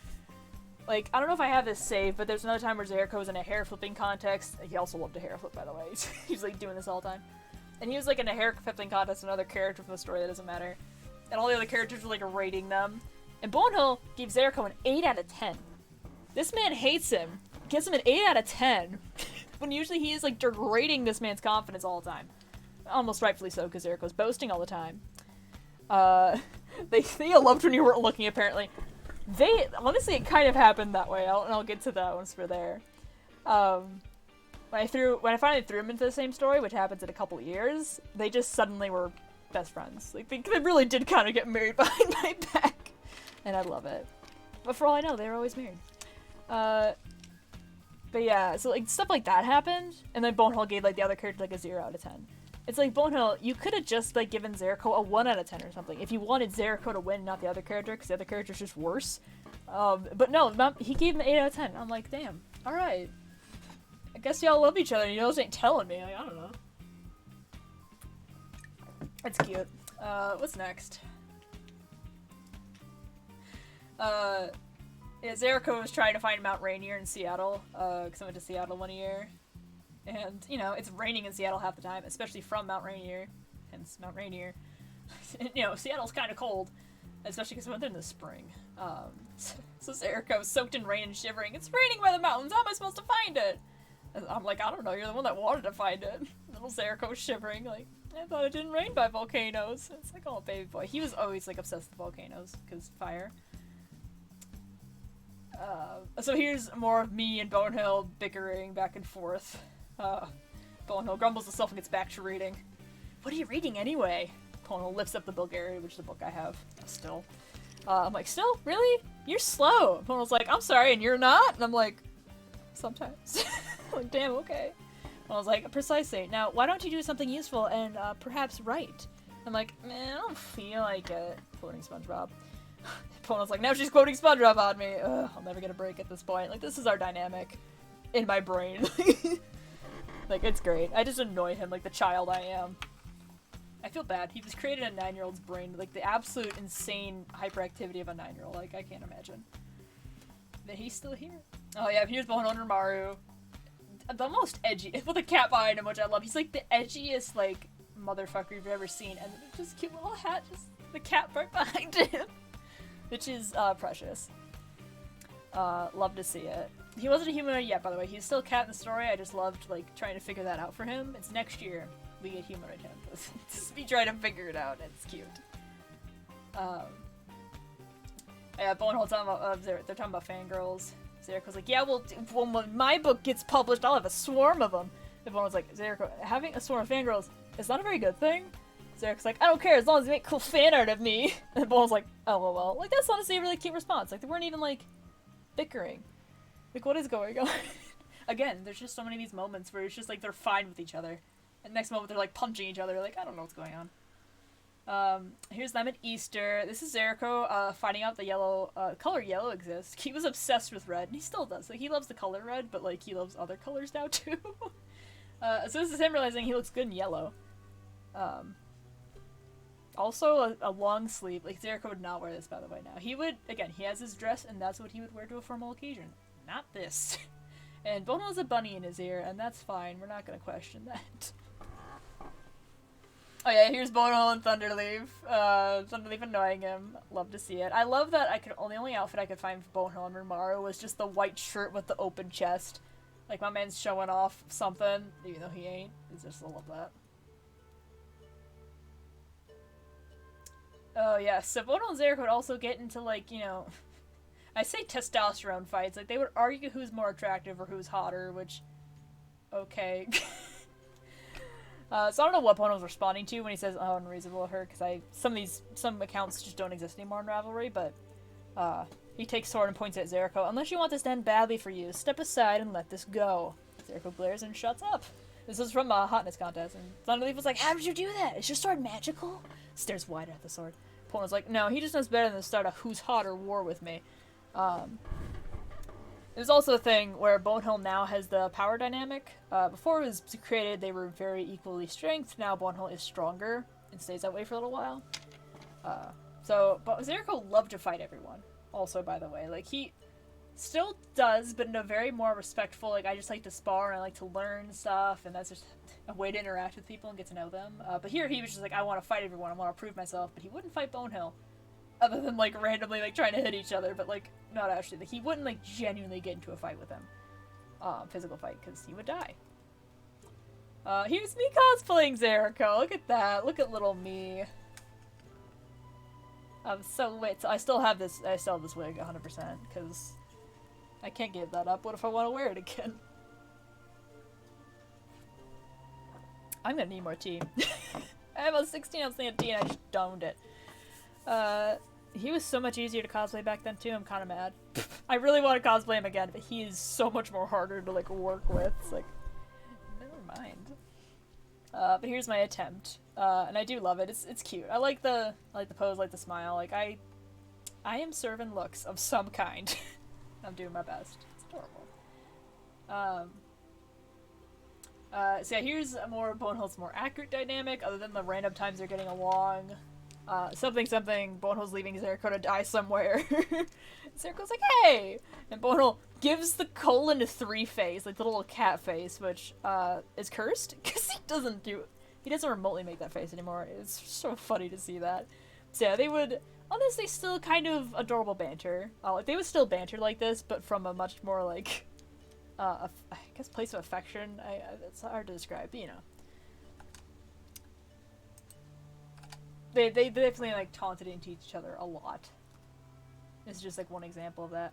Like, I don't know if I have this saved, but there's another time where Zeriko was in a hair flipping contest. He also loved a hair flip, by the way. He's like doing this all the time. And he was like in a hair flipping contest with another character from the story that doesn't matter. And all the other characters were like rating them. And Bonehill gave Zeriko an 8 out of 10. This man hates him. Gives him an 8 out of 10. When usually he is like degrading this man's confidence all the time. Almost rightfully so, because Zeriko's boasting all the time. They loved when you weren't looking, apparently. Honestly, it kind of happened that way. I'll get to that once we're there. When I finally threw them into the same story, which happens in a couple years, they just suddenly were best friends. Like, they really did kind of get married behind my back. And I love it. But for all I know, they were always married. But yeah, so like stuff like that happened, and then Bonehill gave like the other character like a 0 out of 10. It's like, Bonehill, you could have just like given Zeriko a 1 out of 10 or something if you wanted Zeriko to win, not the other character, because the other character's just worse. But no, he gave him an 8 out of 10. I'm like, damn, alright. I guess y'all love each other and you just ain't telling me. Like, I don't know. It's cute. What's next? Yeah, Zeriko was trying to find Mount Rainier in Seattle, because I went to Seattle one year. And, you know, it's raining in Seattle half the time, especially from Mount Rainier. Hence, Mount Rainier. And, you know, Seattle's kind of cold, especially because I went there in the spring. So Zeriko was soaked in rain and shivering. It's raining by the mountains, how am I supposed to find it? And I'm like, I don't know, you're the one that wanted to find it. Little Zeriko was shivering, like, I thought it didn't rain by volcanoes. It's like, oh, baby boy. He was always, like, obsessed with volcanoes, because fire. So here's more of me and Bonehill bickering back and forth. Bonehill grumbles himself and gets back to reading. What are you reading anyway? Bonehill lifts up the Bulgaria, which is the book I have still. I'm like, still? Really? You're slow. Bonehill's like, I'm sorry, and you're not? And I'm like, sometimes. I'm like, damn, okay. Bonehill's like, precisely. Now, why don't you do something useful and perhaps write? I'm like, man, I don't feel like it. Quoting SpongeBob. Bonehill's like, now she's quoting SpongeBob on me. Ugh, I'll never get a break at this point. Like, this is our dynamic in my brain. Like, it's great. I just annoy him like the child I am. I feel bad. He was created in a 9-year-old's brain. Like, the absolute insane hyperactivity of a 9-year-old. Like, I can't imagine. But he's still here. Oh, yeah, here's Bonehill and Maru. The most edgy. With a cat behind him, which I love. He's, like, the edgiest, like, motherfucker you've ever seen. And just cute little hat. Just the cat right behind him. Which is, precious. Love to see it. He wasn't a humanoid yet, by the way. He's still a cat in the story. I just loved, like, trying to figure that out for him. It's next year we get humanoid him. Just me trying to figure it out. It's cute. Yeah, Bonehill talking about, they're talking about fangirls. Zerico's like, yeah, well, when my book gets published, I'll have a swarm of them. And Bone's like, Zerico, having a swarm of fangirls is not a very good thing. Zerico's like, I don't care as long as you make cool fan art of me. And Bone's like, oh, well. Like, that's honestly a really cute response. Like, they weren't even, like, bickering. Like, what is going on? Again, there's just so many of these moments where it's just like they're fine with each other. And next moment they're like punching each other. Like, I don't know what's going on. Here's them at Easter. This is Zeriko finding out the yellow, color yellow exists. He was obsessed with red, and he still does. Like, he loves the color red, but like he loves other colors now too. So this is him realizing he looks good in yellow. Also a long sleeve. Like, Zeriko would not wear this, by the way, now. He would, again, he has his dress, and that's what he would wear to a formal occasion. Not this. And Bonehill has a bunny in his ear, and that's fine. We're not gonna question that. Oh yeah, here's Bonehill and Thunderleaf. Thunderleaf annoying him. Love to see it. I love that the only outfit I could find for Bonehill and Rimaro was just the white shirt with the open chest. Like, my man's showing off something, even though he ain't. I just love that. Oh yeah, so Bonehill and Zeriko would also get into, like, you know... I say testosterone fights. Like, they would argue who's more attractive or who's hotter, which... Okay. So I don't know what Bonehill was responding to when he says, oh, unreasonable of her, because some accounts just don't exist anymore in Ravelry, but, he takes sword and points at Zeriko. Unless you want this to end badly for you, step aside and let this go. Zeriko glares and shuts up. This is from a hotness contest, and Thunderleaf was like, how did you do that? Is your sword magical? Stares wide at the sword. Bonehill was like, no, he just knows better than to start a who's hotter war with me. There's also a thing where Bonehill now has the power dynamic. Before it was created, they were very equally strength. Now Bonehill is stronger and stays that way for a little while. So, but Zeriko loved to fight everyone. Also, by the way, like he still does, but in a very more respectful. Like I just like to spar and I like to learn stuff, and that's just a way to interact with people and get to know them. But here he was just like, I want to fight everyone. I want to prove myself. But he wouldn't fight Bonehill, other than like randomly like trying to hit each other. But like not actually. Like he wouldn't like genuinely get into a fight with him, physical fight, because he would die. Here's me cosplaying Zerako. Look at that. Look at little me. So wait, so I still have this wig 100%, because I can't give that up. What if I want to wear it again? I'm gonna need more tea. I have a 16-ounce thing of tea and I just domed it. He was so much easier to cosplay back then too, I'm kinda mad. I really want to cosplay him again, but he is so much more harder to like work with. It's like, never mind. But here's my attempt. And I do love it. It's cute. I like the pose, like the smile. Like I am serving looks of some kind. I'm doing my best. It's adorable. So yeah, here's a more Bonehill's more accurate dynamic, other than the random times they're getting along. Something, Bonehill's leaving Zeriko to die somewhere. Zeriko's like, hey! And Bonehill gives the colon 3 face, like the little cat face, which, is cursed, because he doesn't remotely make that face anymore. It's so funny to see that. So yeah, they would, honestly, still kind of adorable banter. Like, they would still banter like this, but from a much more, like, I guess place of affection. It's hard to describe, but, you know. They definitely, like, taunted and teased each other a lot. This is just, like, one example of that.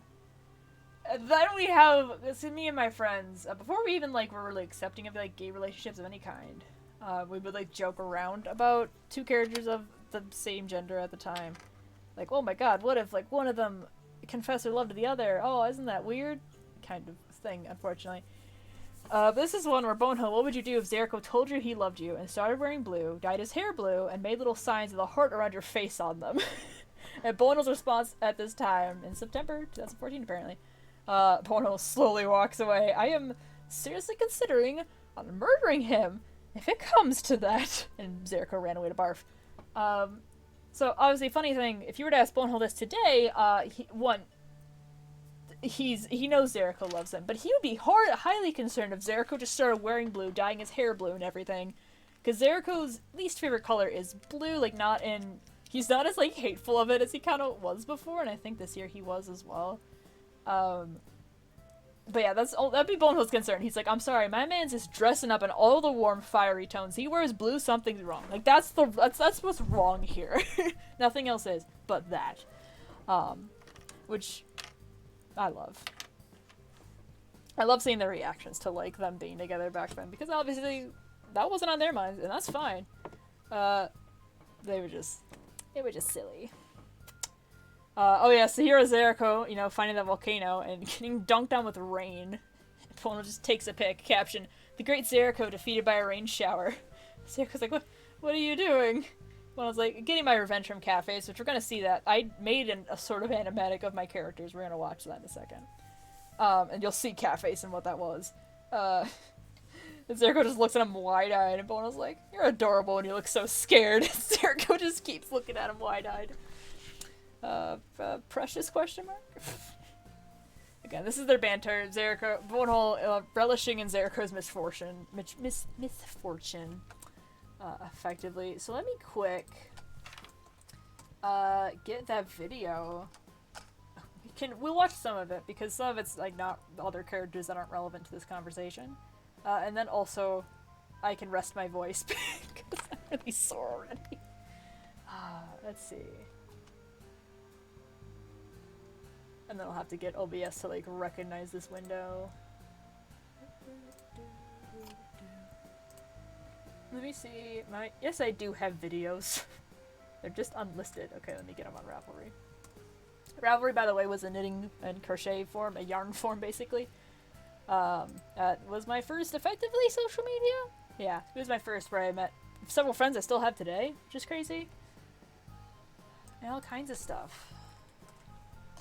Then we have, this is me and my friends, before we even, like, were really accepting of, like, gay relationships of any kind, we would, like, joke around about 2 characters of the same gender at the time. Like, oh my god, what if, like, one of them confessed their love to the other? Oh, isn't that weird? Kind of thing, unfortunately. But this is one where Bonehill, what would you do if Zeriko told you he loved you and started wearing blue, dyed his hair blue, and made little signs with a heart around your face on them? And Bonehill's response at this time, in September 2014 apparently, Bonehill slowly walks away. I am seriously considering murdering him if it comes to that. And Zeriko ran away to barf. So obviously, funny thing, if you were to ask Bonehill this today, he knows Zeriko loves him, but he would be highly concerned if Zeriko just started wearing blue, dyeing his hair blue and everything, because Zeriko's least favorite color is blue. Like, he's not as like hateful of it as he kind of was before, and I think this year he was as well. But yeah, that'd be Bonehill's concern. He's like, I'm sorry, my man's just dressing up in all the warm, fiery tones. He wears blue, something's wrong. Like, that's what's wrong here. Nothing else is but that. Which I love. I love seeing their reactions to, like, them being together back then, because obviously that wasn't on their minds, and that's fine. They were just silly. Oh yeah, so here is Zerako, you know, finding that volcano and getting dunked on with rain. Bono just takes a pic, caption, "The great Zerako defeated by a rain shower." Zerako's like, what are you doing? Bono's like, getting my revenge from cafes, which we're gonna see that. I made a sort of animatic of my characters. We're gonna watch that in a second. And you'll see cafes and what that was. And Zerako just looks at him wide-eyed, and Bono's like, you're adorable, and you look so scared. Zerako just keeps looking at him wide-eyed. Precious question mark? Again, this is their banter. Zeriko, Bonehill, relishing in Zeriko's misfortune. Misfortune. Effectively. So let me quick, get that video. We'll watch some of it, because some of it's, like, not other characters that aren't relevant to this conversation. And then also, I can rest my voice, because I'm really sore already. Let's see. And then I'll have to get OBS to, like, recognize this window. Let me see. Yes, I do have videos. They're just unlisted. Okay, let me get them on Ravelry. Ravelry, by the way, was a knitting and crochet form, a yarn form, basically. That was my first, effectively, social media? Yeah, it was my first where I met several friends I still have today, which is crazy. And all kinds of stuff.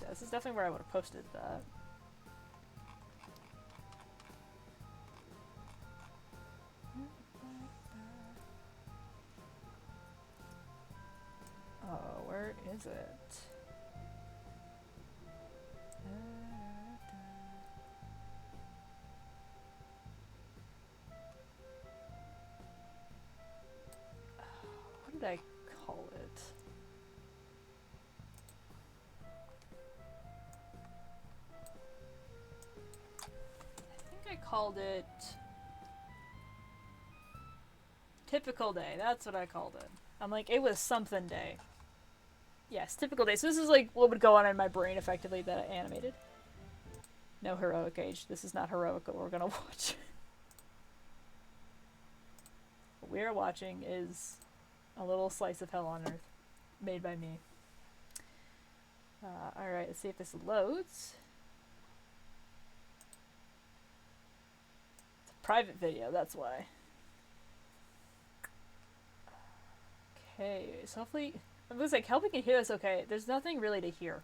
Yeah, this is definitely where I would have posted that. Oh, where Where is it? What did I call it? I think I called it Typical Day. That's what I called it. I'm like, it was something day. Yes, Typical Day. So this is like what would go on in my brain effectively that I animated. No heroic age. This is not heroic what we're gonna watch. What we are watching is a little slice of hell on earth made by me. Alright, let's see if this loads. It's a private video, that's why. Okay, so hopefully, I was like, hope we can hear this okay. There's nothing really to hear.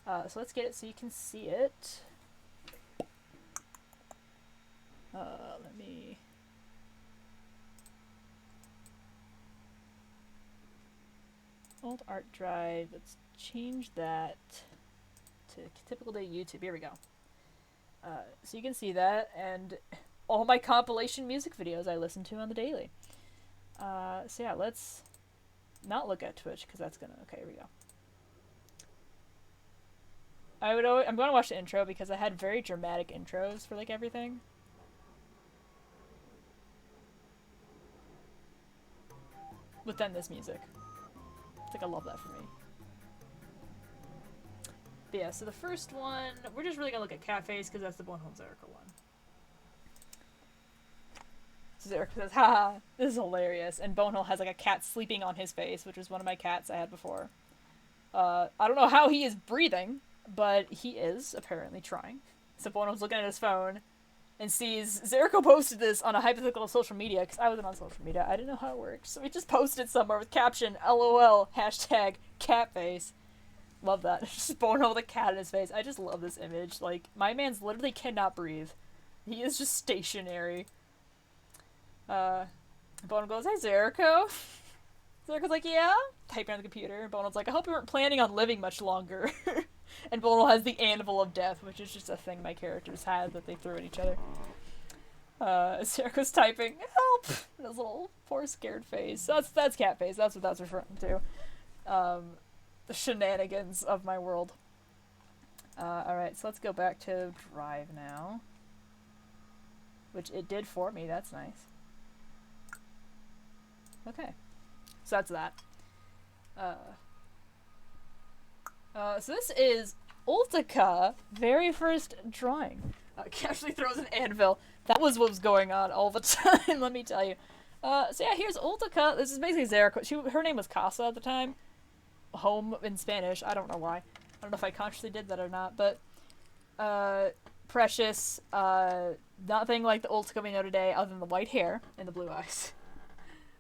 So let's get it so you can see it. Let me... Old art drive, let's change that to Typical Day YouTube. Here we go. So you can see that, and all my compilation music videos I listen to on the daily. So yeah, let's not look at Twitch, because that's gonna... Okay, here we go. I'm going to watch the intro, because I had very dramatic intros for, like, everything. But then this music. It's like, I love that for me. But yeah, so the first one, we're just really gonna look at cat face, because that's the one home Zerako one. Zerko says, haha, this is hilarious. And Bonehole has like a cat sleeping on his face, which was one of my cats I had before. I don't know how he is breathing, but he is apparently trying. So Bonehole's looking at his phone and sees Zeriko posted this on a hypothetical social media, because I wasn't on social media. I didn't know how it worked. So he just posted somewhere with caption, LOL, hashtag catface. Love that. Just Bonehole with a cat in his face. I just love this image. Like, my man's literally cannot breathe. He is just stationary. Bono goes, hey Zeriko. Zeriko's like, yeah? Typing on the computer. Bono's like, I hope you weren't planning on living much longer. And Bono has the Anvil of Death, which is just a thing my characters had that they threw at each other. Zeriko's typing, help! And his little poor scared face. That's cat face. That's what that's referring to. The shenanigans of my world. Alright, so let's go back to Drive now. Which it did for me, that's nice. Okay, so that's that. So this is Ultica, very first drawing. Casually throws an anvil. That was what was going on all the time, let me tell you. So yeah, here's Ultica. This is basically Zerako. Her name was Casa at the time. Home in Spanish. I don't know why. I don't know if I consciously did that or not, but precious. Nothing like the Ultica we know today, other than the white hair and the blue eyes.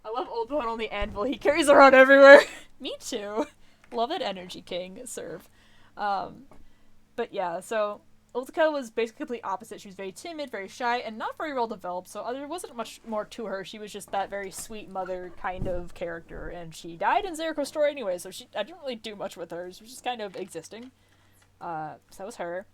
I love Old One on the anvil. He carries around everywhere. Me too. Love it, Energy King. Serve. But yeah, so Ultica was basically complete opposite. She was very timid, very shy, and not very well developed, so there wasn't much more to her. She was just that very sweet mother kind of character, and she died in Zerico's story anyway, so I didn't really do much with her. She was just kind of existing. So that was her.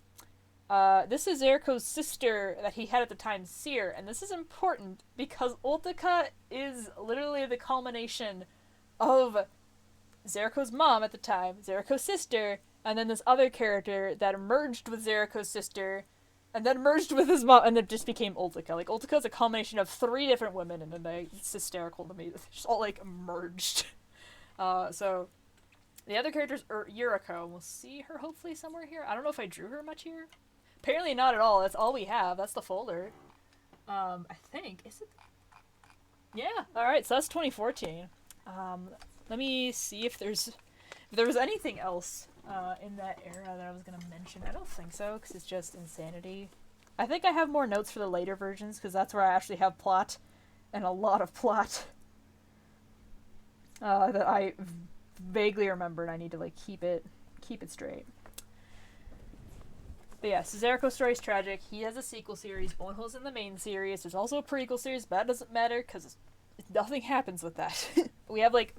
This is Zerico's sister that he had at the time, Seer, and this is important because Ultica is literally the culmination of Zerico's mom at the time, Zerico's sister, and then this other character that merged with Zerico's sister, and then merged with his mom, and then just became Ultica. Like, Ultica is a culmination of 3 different women, and then it's hysterical to me. They're just all, like, merged. So, the other characters are Zeriko. We'll see her hopefully somewhere here. I don't know if I drew her much here. Apparently not at all. That's all we have. That's the folder. I think. Is it? Yeah. Alright, so that's 2014. Let me see if there was anything else in that era that I was going to mention. I don't think so, because it's just insanity. I think I have more notes for the later versions, because that's where I actually have plot, and a lot of plot that I vaguely remember, and I need to like keep it straight. But yeah, so Zerico's story is tragic. He has a sequel series. Bonehole's in the main series. There's also a prequel series, but that doesn't matter, because nothing happens with that. We have like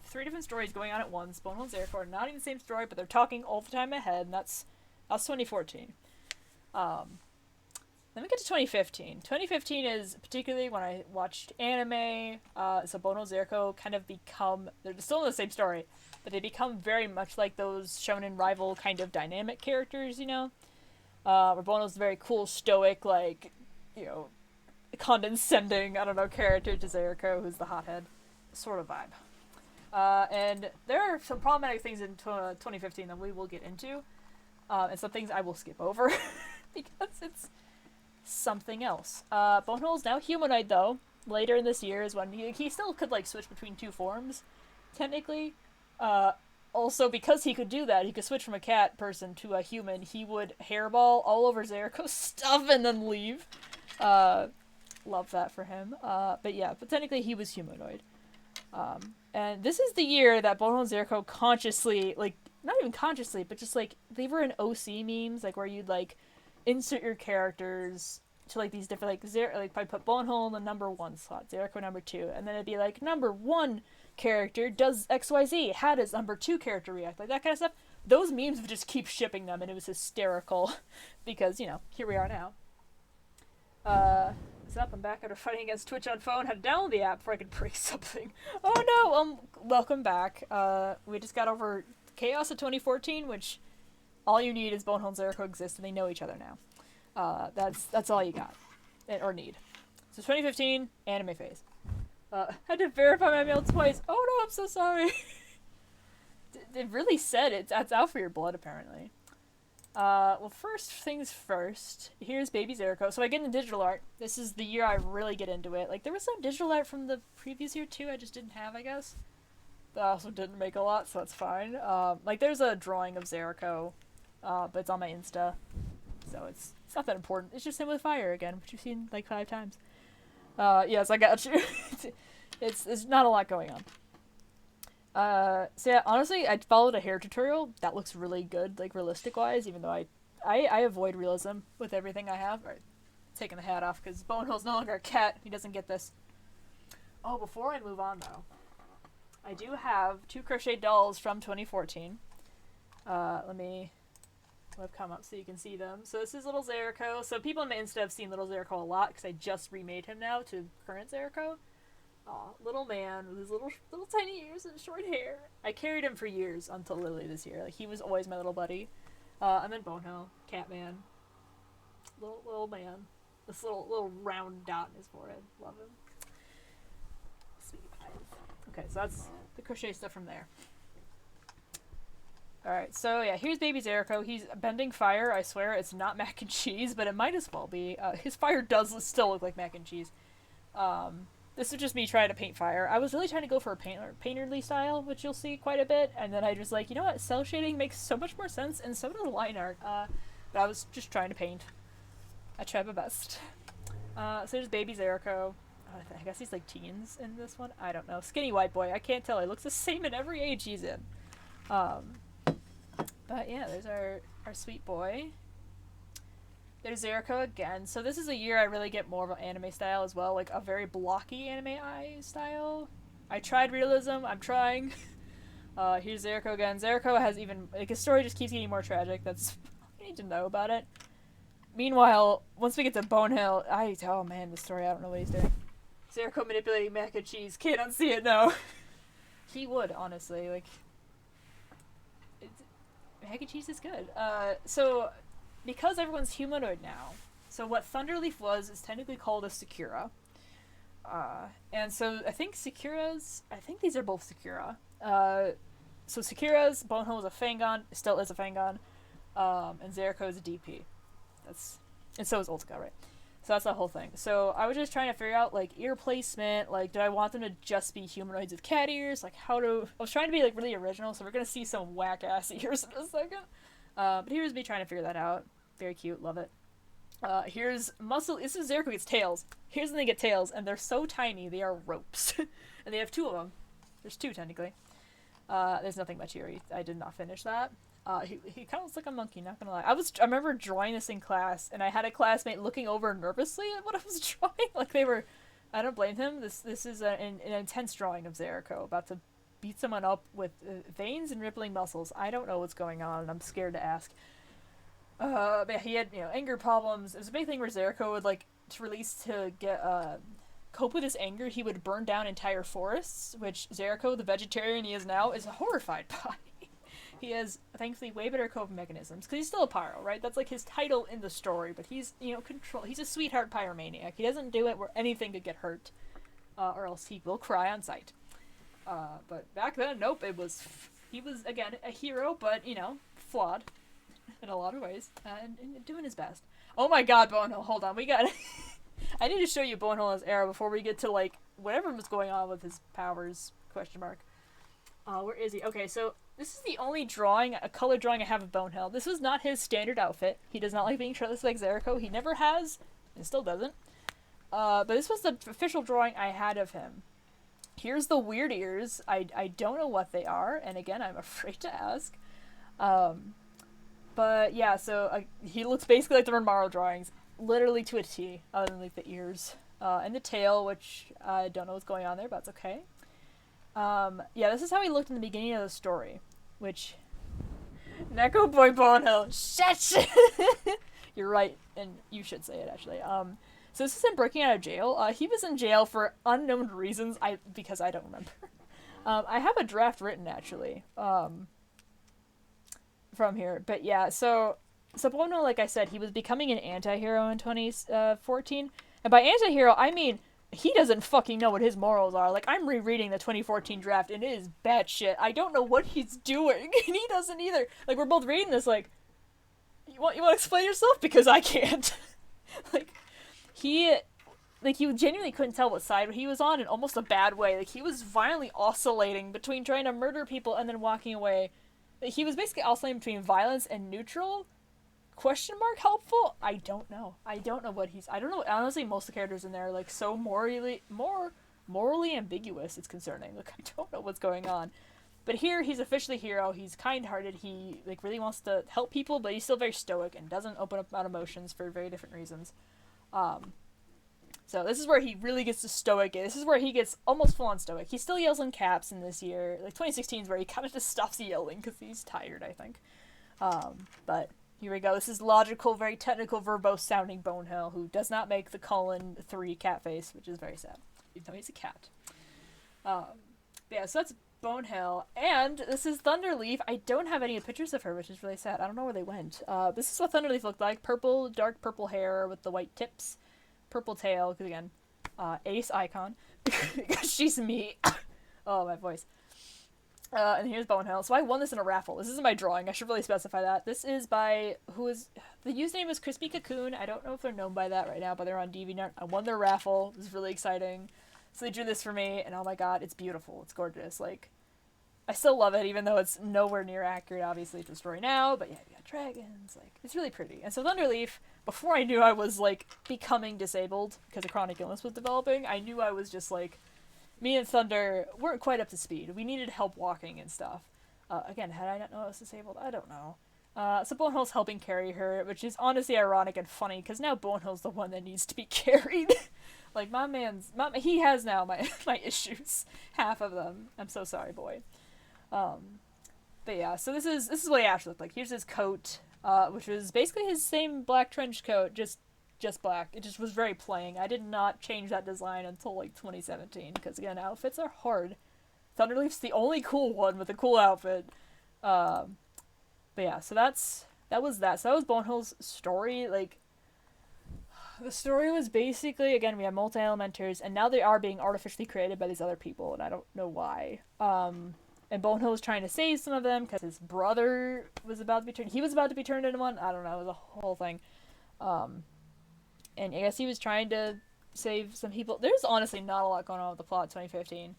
three different stories going on at once. Bonehole and Zerako are not even the same story, but they're talking all the time ahead, and that's 2014. Then we get to 2015. 2015 is particularly when I watched anime. So Bono and Zerako kind of become... They're still in the same story, but they become very much like those shonen rival kind of dynamic characters, you know? Where Bono's very cool, stoic, like, you know, condescending, I don't know, character to Zeriko, who's the hothead sort of vibe. And there are some problematic things in 2015 that we will get into, and some things I will skip over because it's something else. Bonehill is now humanoid, though. Later in this year is when he still could, like, switch between two forms, technically. Also, because he could do that, he could switch from a cat person to a human, he would hairball all over Zerico's stuff and then leave. Love that for him. But technically he was humanoid. And this is the year that Bono and Zeriko consciously, like, not even consciously, but just, like, they were in OC memes, like, where you'd, like, insert your characters to, like, these different, like, I put Bonehole in the number 1 slot, Zeriko number 2, and then it'd be, like, number 1 character does XYZ, how does number 2 character react, like, that kind of stuff. Those memes would just keep shipping them, and it was hysterical, because, you know, here we are now. What's up? I'm back after fighting against Twitch on phone. Had to download the app before I could break something. Oh no! Welcome back. We just got over Chaos of 2014, which all you need is Bonehole and Zeriko exist and they know each other now. That's all you got. Or need. So 2015, anime phase. Had to verify my mail twice. Oh no, I'm so sorry. It really said it's out for your blood, apparently. Well, first things first, here's Baby Zeriko. So I get into digital art. This is the year I really get into it. Like, there was some digital art from the previous year, too, I just didn't have, I guess. But I also didn't make a lot, so that's fine. Like, there's a drawing of Zeriko, but it's on my Insta, so it's not that important. It's just him with fire again, which you've seen, like, 5 times. Yes, I got you. It's not a lot going on. So yeah, honestly, I followed a hair tutorial that looks really good, like, realistic-wise, even though I avoid realism with everything I have. Alright, taking the hat off, because Bonehole's no longer a cat. He doesn't get this. Oh, before I move on, though, I do have 2 crochet dolls from 2014. Let me webcam up so you can see them. So this is little Zeriko. So people on my Insta have seen little Zeriko a lot, because I just remade him now to current Zeriko. Aw, little man with his little tiny ears and short hair. I carried him for years until literally this year. Like, he was always my little buddy. And then Bonehill, Catman, little man, this little round dot in his forehead. Love him. Sweet eyes. Okay, so that's the crochet stuff from there. Alright, so yeah, here's Baby Zeriko. He's bending fire. I swear it's not mac and cheese, but it might as well be. His fire does still look like mac and cheese. This is just me trying to paint fire. I was really trying to go for a painterly style, which you'll see quite a bit, and then I was like, you know what, cell shading makes so much more sense, and so does line art. But I was just trying to paint. I tried my best. So there's Baby Zeriko. I guess he's like teens in this one. I don't know. Skinny white boy. I can't tell. He looks the same in every age he's in. But yeah, there's our sweet boy. There's Zeriko again. So this is a year I really get more of an anime style as well, like a very blocky anime eye style. I tried realism. I'm trying. Here's Zeriko again. Zeriko has even, like, his story just keeps getting more tragic. That's all you need to know about it. Meanwhile, once we get to Bonehill, oh man, the story, I don't know what he's doing. Zeriko manipulating mac and cheese. Can't unsee it, no. He would, honestly, like, mac and cheese is good. So because everyone's humanoid now, so what Thunderleaf was is technically called a Sakura. And so I think these are both Sakura. So Sakura's, Bonehill was a Fangon, still is a Fangon, and Zeriko is a DP. And so is Ultica, right? So that's the whole thing. So I was just trying to figure out, like, ear placement, like, do I want them to just be humanoids with cat ears? Like, I was trying to be, like, really original, so we're gonna see some whack-ass ears in a second. But here's me trying to figure that out. Very cute, love it. Here's muscle. This is Zeriko gets tails. Here's when they get tails, and they're so tiny, they are ropes. And they have 2 of them. There's 2, technically. There's nothing much here. I did not finish that. He kind of looks like a monkey, not gonna lie. I remember drawing this in class, and I had a classmate looking over nervously at what I was drawing. Like, they were, I don't blame him. This is an intense drawing of Zeriko, about to beat someone up with veins and rippling muscles. I don't know what's going on, and I'm scared to ask. But yeah, he had, anger problems. It was a big thing where Zerako would, like, to release to get, cope with his anger, he would burn down entire forests, which Zeriko, the vegetarian he is now, is horrified by. He has, thankfully, way better coping mechanisms, because he's still a pyro, right? That's, like, his title in the story, but he's, he's a sweetheart pyromaniac. He doesn't do it where anything could get hurt, or else he will cry on sight. But back then, nope, he was, again, a hero, but, flawed in a lot of ways, and doing his best. Oh my god, Bonehill, hold on, we got I need to show you Bonehill's era before we get to, like, whatever was going on with his powers, question mark. Where is he? Okay, so this is the only drawing, a color drawing I have of Bonehill. This was not his standard outfit. He does not like being shirtless like Zeriko. He never has, and still doesn't. But this was the official drawing I had of him. Here's the weird ears. I don't know what they are, and again, I'm afraid to ask. But yeah, so he looks basically like the Renmaro drawings. Literally to a T, other than like the ears and the tail, which I don't know what's going on there, but it's okay. Yeah, this is how he looked in the beginning of the story, which Neko Boy Bonehill, shit. You're right, and you should say it actually. So this is him breaking out of jail. He was in jail for unknown reasons. Because I don't remember. I have a draft written actually from here, but yeah, so. Bono, like I said, he was becoming an anti-hero in 2014. And by anti-hero, I mean, he doesn't fucking know what his morals are. Like, I'm rereading the 2014 draft, and it is batshit. I don't know what he's doing, and he doesn't either. Like, we're both reading this, like, you want to explain yourself? Because I can't. you genuinely couldn't tell what side he was on in almost a bad way. Like, he was violently oscillating between trying to murder people and then walking away. Like, he was basically oscillating between violence and neutral. Question mark helpful? I don't know. I don't know. Honestly, most of the characters in there are, like, so morally ambiguous, it's concerning. Like, I don't know what's going on. But here, he's officially hero. He's kind-hearted. He, like, really wants to help people, but he's still very stoic and doesn't open up about emotions for very different reasons. So this is where he really gets to stoic. This is where he gets almost full-on stoic. He still yells in caps in this year. Like, 2016 is where he kind of just stops yelling because he's tired, I think. But here we go. This is logical, very technical, verbose-sounding Bonehill, who does not make the :3 cat face, which is very sad, even though he's a cat. Yeah, so that's Bonehill, and this is Thunderleaf. I don't have any pictures of her, which is really sad. I don't know where they went. This is what Thunderleaf looked like. Purple, dark purple hair with the white tips, purple tail, because again, ace icon, because she's me. Oh, my voice. And here's Bonehill. So I won this in a raffle. This isn't my drawing. I should really specify that. This is by, the username is Crispy Cocoon. I don't know if they're known by that right now, but they're on DeviantArt. I won their raffle. This is really exciting. So they drew this for me, and oh my god, it's beautiful. It's gorgeous. Like, I still love it, even though it's nowhere near accurate, obviously, to the story now. But yeah, you got dragons. Like, it's really pretty. And so Thunderleaf, before I knew I was, like, becoming disabled because a chronic illness was developing, I knew I was just, like, me and Thunder weren't quite up to speed. We needed help walking and stuff. Again, had I not known I was disabled? I don't know. So Bonehill's helping carry her, which is honestly ironic and funny, because now Bonehill's the one that needs to be carried. Like, he has now my issues. Half of them. I'm so sorry, boy. But yeah, so this is what he actually looked like. Here's his coat, which was basically his same black trench coat, just black. It just was very plain. I did not change that design until, like, 2017, because, again, outfits are hard. Thunderleaf's the only cool one with a cool outfit. But yeah, so that was that. So that was Bonehill's story. Like, the story was basically, again, we have multi-elementers, and now they are being artificially created by these other people, and I don't know why. And Bonehill was trying to save some of them, because his brother was about to be turned... He was about to be turned into one? I don't know, it was a whole thing. And I guess he was trying to save some people. There's honestly not a lot going on with the plot of 2015.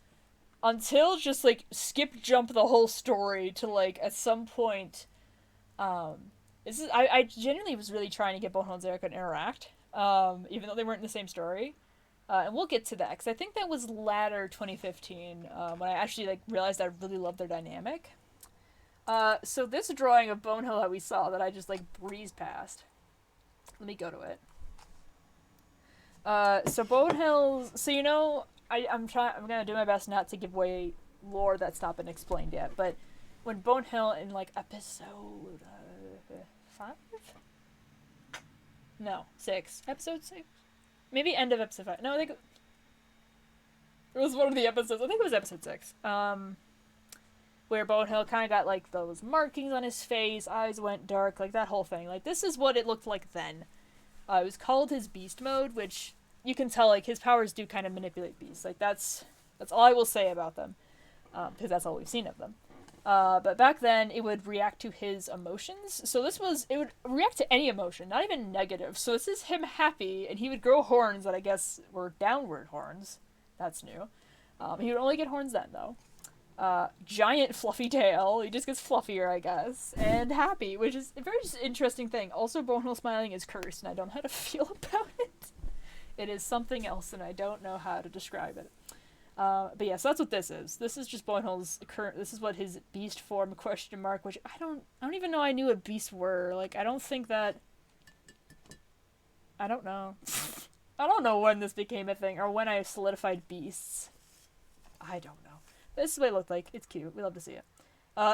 Until just, like, jump the whole story to, like, at some point, I genuinely was really trying to get Bonehill and Zeriko to interact, even though they weren't in the same story. And we'll get to that, because I think that was latter 2015, when I actually, like, realized I really loved their dynamic. So this drawing of Bonehill that we saw, that I just, like, breezed past. Let me go to it. So Bonehill's, so I'm gonna do my best not to give away lore that's not been explained yet. But when Bonehill in like episode 5? No, 6. Episode 6? Maybe end of episode 5. No, I think it was one of the episodes. I think it was episode 6. Where Bonehill kind of got like those markings on his face, eyes went dark, like that whole thing. Like this is what it looked like then. It was called his beast mode, which you can tell like his powers do kind of manipulate beasts. Like that's all I will say about them, because that's all we've seen of them. But back then it would react to his emotions. So it would react to any emotion, not even negative. So this is him happy, and he would grow horns that I guess were downward horns. That's new. He would only get horns then though. Giant fluffy tail. He just gets fluffier, I guess. And happy, which is a very interesting thing. Also, Bonehill smiling is cursed, and I don't know how to feel about it. It is something else, and I don't know how to describe it. But yeah, so that's what this is. This is just Bonehill's current. This is what his beast form ? Which I don't even know I knew what beasts were. Like I don't think that. I don't know. I don't know when this became a thing or when I solidified beasts. I don't know. This is what it looked like. It's cute. We love to see it.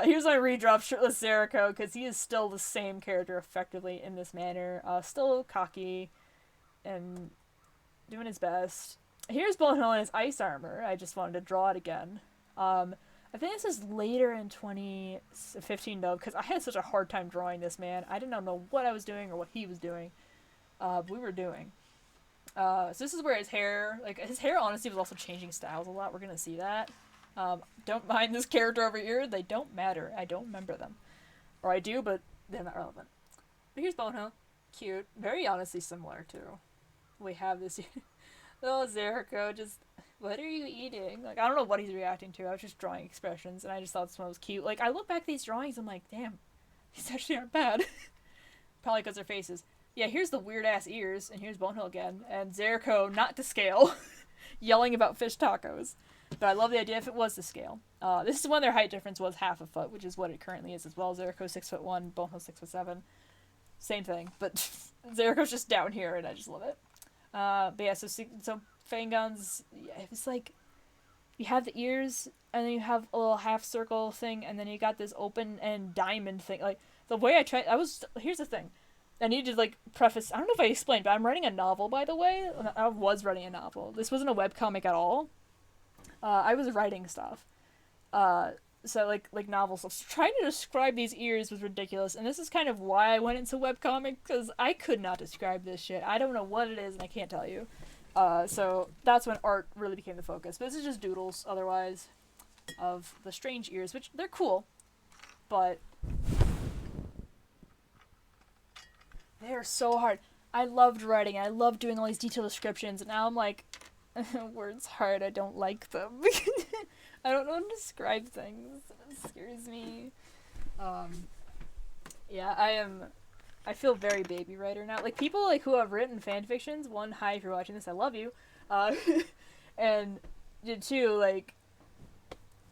Here's my redrop shirtless Zeriko, because he is still the same character effectively in this manner. Still cocky and doing his best. Here's Bonehill in his ice armor. I just wanted to draw it again. I think this is later in 2015 though, because I had such a hard time drawing this man. I didn't know what I was doing or what he was doing. We were doing. So this is where his hair honestly was also changing styles a lot. We're gonna see that. Don't mind this character over here. They don't matter. I don't remember them. Or I do, but they're not relevant. But here's Bonehill. Cute. Very honestly similar, too. We have this little Zerako just, what are you eating? Like, I don't know what he's reacting to. I was just drawing expressions, and I just thought this one was cute. Like, I look back at these drawings, I'm like, damn, these actually aren't bad. Probably because their faces. Yeah, here's the weird-ass ears, and here's Bonehill again. And Zerako, not to scale, yelling about fish tacos. But I love the idea if it was to scale. This is when their height difference was half a foot, which is what it currently is as well. Zeriko 6'1", Bonehill 6'7". Same thing, but Zeriko's just down here, and I just love it. But yeah, so Fang guns, yeah, it's like you have the ears, and then you have a little half circle thing, and then you got this open and diamond thing. Like the way here's the thing. I need to like preface. I don't know if I explained, but I'm writing a novel, by the way. I was writing a novel. This wasn't a webcomic at all. I was writing stuff. So like novels. So trying to describe these ears was ridiculous, and this is kind of why I went into webcomic, because I could not describe this shit. I don't know what it is, and I can't tell you. So that's when art really became the focus. But this is just doodles, otherwise, of the strange ears, which they're cool, but they're so hard. I loved writing. I loved doing all these detailed descriptions, and now I'm like, words hard. I don't like them. I don't know how to describe things. It scares me. Yeah, I feel very baby writer now. Like, people like who have written fan fictions, one, hi if you're watching this, I love you. And two, like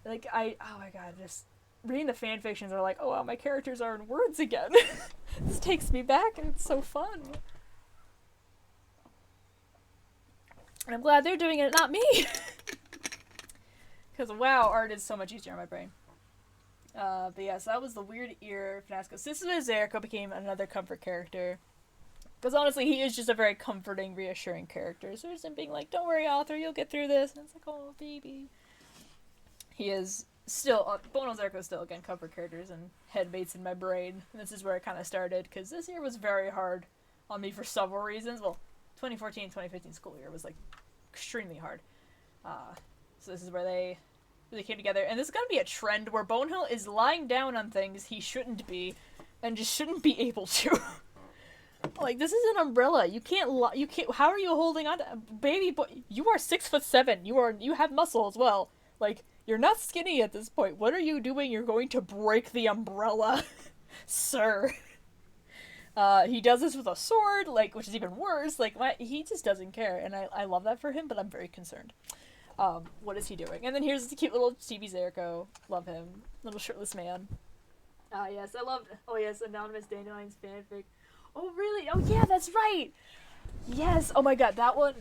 oh my god, just reading the fan fictions are like, oh wow, my characters are in words again. This takes me back, and it's so fun. And I'm glad they're doing it, not me. Because, wow, art is so much easier on my brain. But yeah, so that was the weird ear Finasco. So this is where Zeriko became another comfort character. Because honestly, he is just a very comforting, reassuring character. So just him being like, don't worry, author, you'll get through this. And it's like, oh, baby. He is still, Bono Zerko is still, again, comfort characters and headmates in my brain. And this is where it kind of started. Because this year was very hard on me for several reasons. Well, 2014-2015 school year was like extremely hard. So this is where they really came together, and this is gonna be a trend where Bonehill is lying down on things he shouldn't be, and just shouldn't be able to. Like, this is an umbrella. You can't. How are you holding on to, baby boy? You are 6'7". You have muscle as well. Like, you're not skinny at this point. What are you doing? You're going to break the umbrella, sir. He does this with a sword, like, which is even worse. Like, he just doesn't care, and I love that for him, but I'm very concerned. What is he doing? And then here's the cute little chibi Zeriko. Love him. Little shirtless man. Yes, I loved, oh yes, Anonymous Dandelion's fanfic. Oh, really? Oh, yeah, that's right! Yes! Oh my god, that one.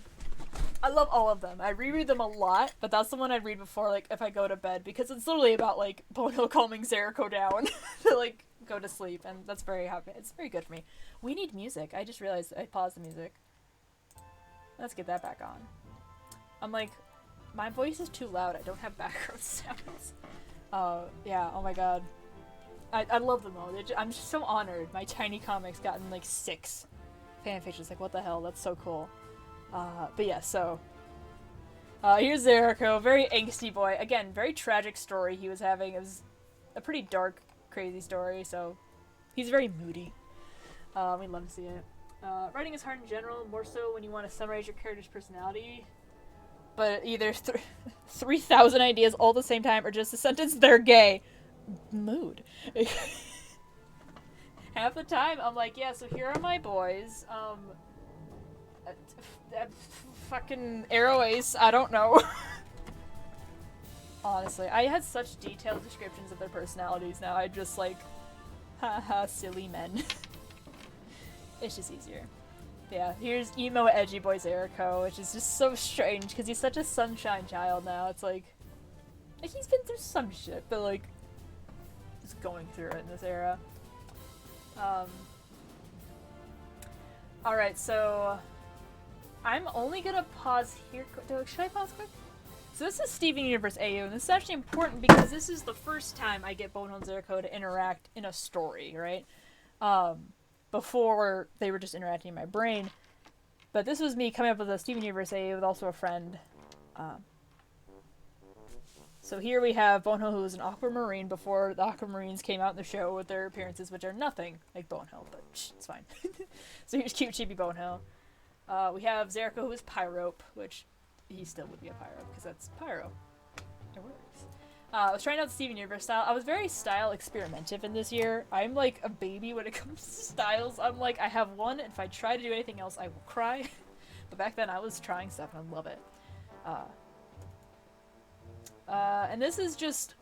I love all of them. I reread them a lot, but that's the one I'd read before, like, if I go to bed, because it's literally about, like, Bono calming Zeriko down to, like, go to sleep, and that's very happy. It's very good for me. We need music. I just realized I paused the music. Let's get that back on. I'm like, my voice is too loud. I don't have background sounds. Yeah, oh my god. I love them all. I'm just so honored. My tiny comic's gotten, like, 6 fanfictions. Like, what the hell? That's so cool. But yeah, so here's Zerako, very angsty boy. Again, very tragic story he was having. It was a pretty dark, crazy story, so he's very moody. We love to see it. Writing is hard in general, more so when you want to summarize your character's personality. But either 3,000 ideas all at the same time, or just a sentence, they're gay. Mood. Half the time, I'm like, yeah, so here are my boys. Fucking Arrow Ace, I don't know. Honestly, I had such detailed descriptions of their personalities now. I just like, haha, silly men. It's just easier. But yeah, here's emo edgy boy Zerako, which is just so strange because he's such a sunshine child now. It's like he's been through some shit, but like, just going through it in this era. Alright, so I'm only gonna pause here. Should I pause quick? So this is Steven Universe AU, and this is actually important because this is the first time I get Bono and Zeriko to interact in a story, right? Before they were just interacting in my brain. But this was me coming up with a Steven Universe AU with also a friend. So here we have Bono, who was an Aquamarine before the Aquamarines came out in the show with their appearances, which are nothing like Bono, but it's fine. So here's cute chibi Bono. We have Zerko, who is Pyro, which he still would be a Pyro, because that's Pyro. It works. I was trying out the Steven Universe style. I was very style experimentative in this year. I'm like a baby when it comes to styles. I'm like, I have one, and if I try to do anything else, I will cry. But back then, I was trying stuff, and I love it. And this is just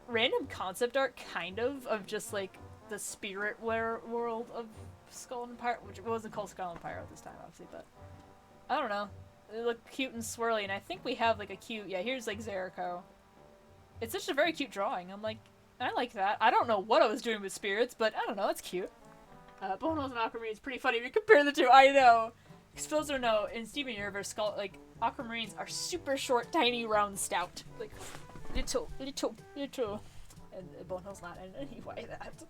random concept art, kind of just like the spirit world of Skull and Pyro, which wasn't called Skull and Pyro at this time, obviously, but I don't know. They look cute and swirly, and I think we have like a cute, yeah, here's like Zeriko. It's such a very cute drawing. I'm like, I like that. I don't know what I was doing with spirits, but I don't know, it's cute. Bono's and Aquamarine is pretty funny if you compare the two, I know. Because for those who don't know, in Steven Universe, Aquamarines are super short, tiny, round, stout. Like, little. And Bono's not in any way that.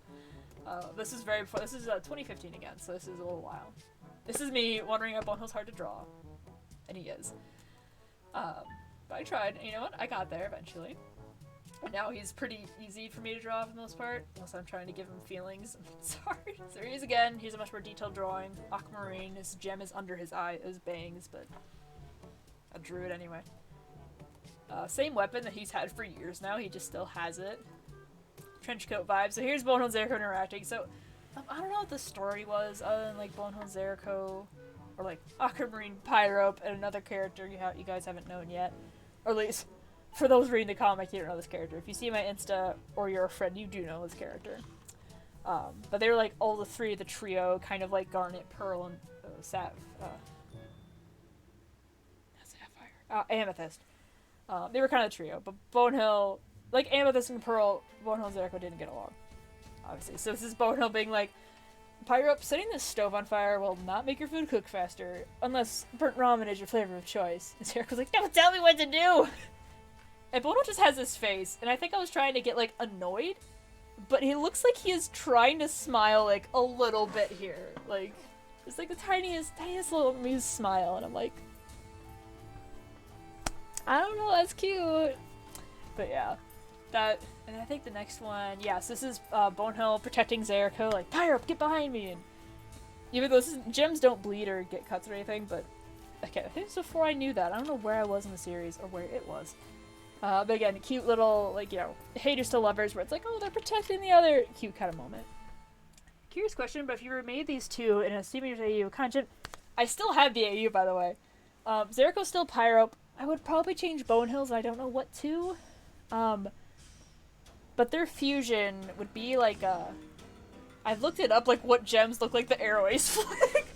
This is this is 2015 again, so this is a little while. This is me wondering if Bono's hard to draw. And he is. But I tried, and you know what? I got there eventually. And now he's pretty easy for me to draw for the most part, unless I'm trying to give him feelings. Sorry. So here he is again. Here's a much more detailed drawing. Aquamarine, his gem is under his eye, his bangs, but I drew it anyway. Same weapon that he's had for years now, he just still has it. Trenchcoat vibe. So here's Bono and Zeriko interacting. So I don't know what the story was, other than like Bono and Zeriko, or like Aquamarine, Pyro, and another character you guys haven't known yet. Or at least, for those reading the comic, you don't know this character. If you see my Insta, or you're a friend, you do know this character. But they were like all the three of the trio, kind of like Garnet, Pearl, and Amethyst. They were kind of a trio, but Bonehill, like Amethyst and Pearl, Bonehill and Zeriko didn't get along, obviously. So this is Bonehill being like, Pyro, setting this stove on fire will not make your food cook faster, unless burnt ramen is your flavor of choice. And Zeriko's like, don't tell me what to do! And Bono just has this face, and I think I was trying to get, like, annoyed, but he looks like he is trying to smile, like, a little bit here. Like, it's like the tiniest little amused smile, and I'm like, I don't know, that's cute. But yeah, that, and I think the next one, yes, this is Bonehill protecting Zeriko, like, Pyro, get behind me! And even though gems don't bleed or get cuts or anything, but, okay, I think it was before I knew that. I don't know where I was in the series, or where it was. But again, cute little, like, you know, haters to lovers, where it's like, oh, they're protecting the other, cute kind of moment. Curious question, but if you remade these two in a Steven Universe AU content, I still have the AU, by the way. Zerico's still Pyro. I would probably change Bonehills, I don't know what to. But their fusion would be like I've looked it up, like what gems look like the Arrow Ace flag.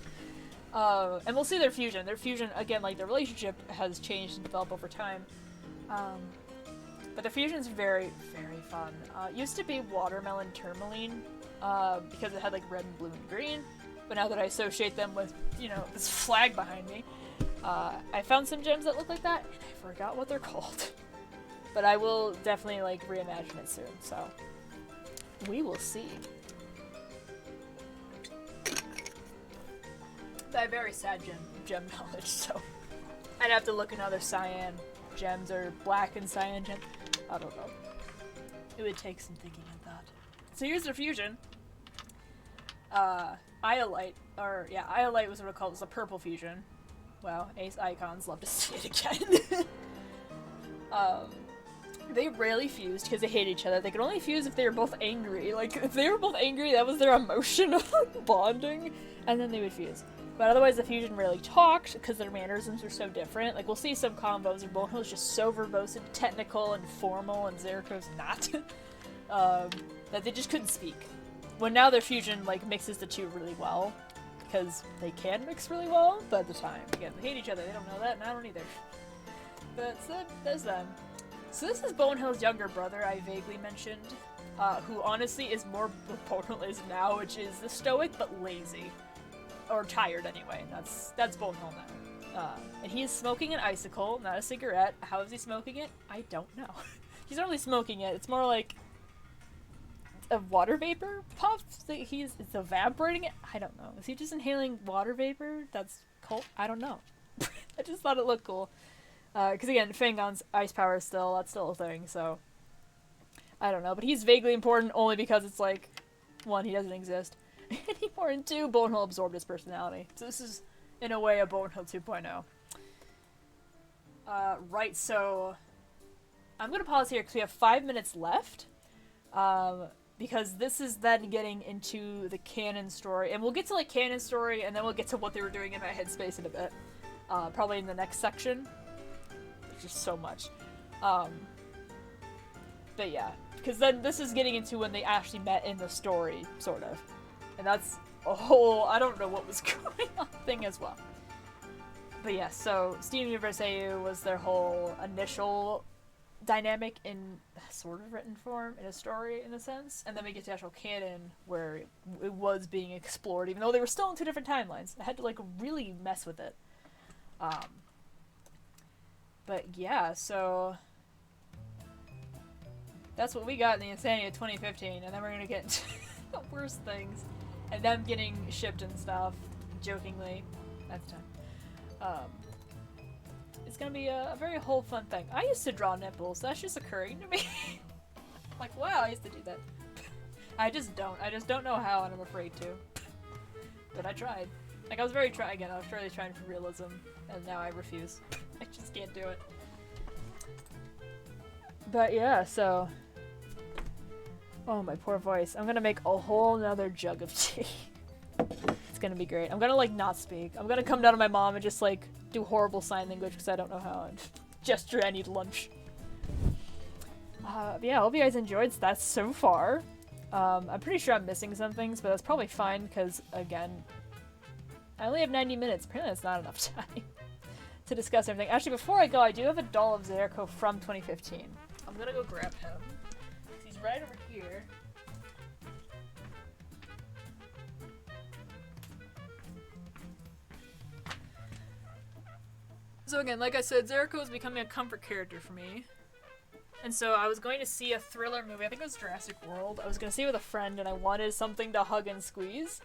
And we'll see their fusion. Their fusion, again, like, the relationship has changed and developed over time. But the fusion's very, very fun. It used to be watermelon tourmaline, because it had, like, red and blue and green. But now that I associate them with, you know, this flag behind me, I found some gems that look like that, and I forgot what they're called. But I will definitely, like, reimagine it soon, so we will see. I have very sad gem knowledge, so I'd have to look in other cyan gems or black and cyan gems. I don't know. It would take some thinking of that. So here's the fusion. Iolite, or yeah, Iolite was what it called. It was a purple fusion. Wow, Ace Icons, love to see it again. They rarely fused because they hate each other. They could only fuse if they were both angry. Like, if they were both angry, that was their emotion of bonding, and then they would fuse. But otherwise, the fusion rarely talked because their mannerisms were so different. Like, we'll see some combos where Bonehill is just so verbose and technical and formal, and Zerico's not. That they just couldn't speak. When now their fusion, like, mixes the two really well, because they can mix really well, but at the time, again, they hate each other. They don't know that, and I don't either. But so that's them. So this is Bonehill's younger brother, I vaguely mentioned, who honestly is more what Bonehill is now, which is the stoic but lazy. Or tired, anyway. That's Bonehill now. And he is smoking an icicle, not a cigarette. How is he smoking it? I don't know. He's not really smoking it. It's more like a water vapor puff. It's evaporating it. I don't know. Is he just inhaling water vapor? That's cold. I don't know. I just thought it looked cool. Because again, Fangon's ice power is still, that's still a thing, so I don't know. But he's vaguely important only because it's like, one, he doesn't exist anymore, and two, Bonehill absorbed his personality. So this is, in a way, a Bonehill 2.0. Right, so I'm going to pause here because we have 5 minutes left. Because this is then getting into the canon story. And we'll get to, like, canon story, and then we'll get to what they were doing in my headspace in a bit. Probably in the next section. There's just so much. But yeah. Because then this is getting into when they actually met in the story, sort of. And that's a whole, I don't know what was going on thing as well. But yeah, so Steven Universe AU was their whole initial dynamic in sort of written form, in a story, in a sense. And then we get to actual canon, where it was being explored, even though they were still in two different timelines. I had to, like, really mess with it. But yeah, so that's what we got in the Insanity of 2015, and then we're gonna get into the worst things. And them getting shipped and stuff, jokingly, at the time. It's gonna be a very whole fun thing. I used to draw nipples, that's just occurring to me. Like, wow, I used to do that. I just don't know how, and I'm afraid to. But I tried. Like, I was really trying for realism, and now I refuse. I just can't do it. But yeah, so... Oh, my poor voice. I'm gonna make a whole nother jug of tea. It's gonna be great. I'm gonna, like, not speak. I'm gonna come down to my mom and just, like, do horrible sign language because I don't know how, and gesture I need lunch. Yeah, I hope you guys enjoyed that so far. I'm pretty sure I'm missing some things, but that's probably fine because, again, I only have 90 minutes. Apparently that's not enough time to discuss everything. Actually, before I go, I do have a doll of Zerako from 2015. I'm gonna go grab him. He's right over here. So again, like I said, Zeriko is becoming a comfort character for me. And so I was going to see a thriller movie, I think it was Jurassic World. I was going to see it with a friend, and I wanted something to hug and squeeze.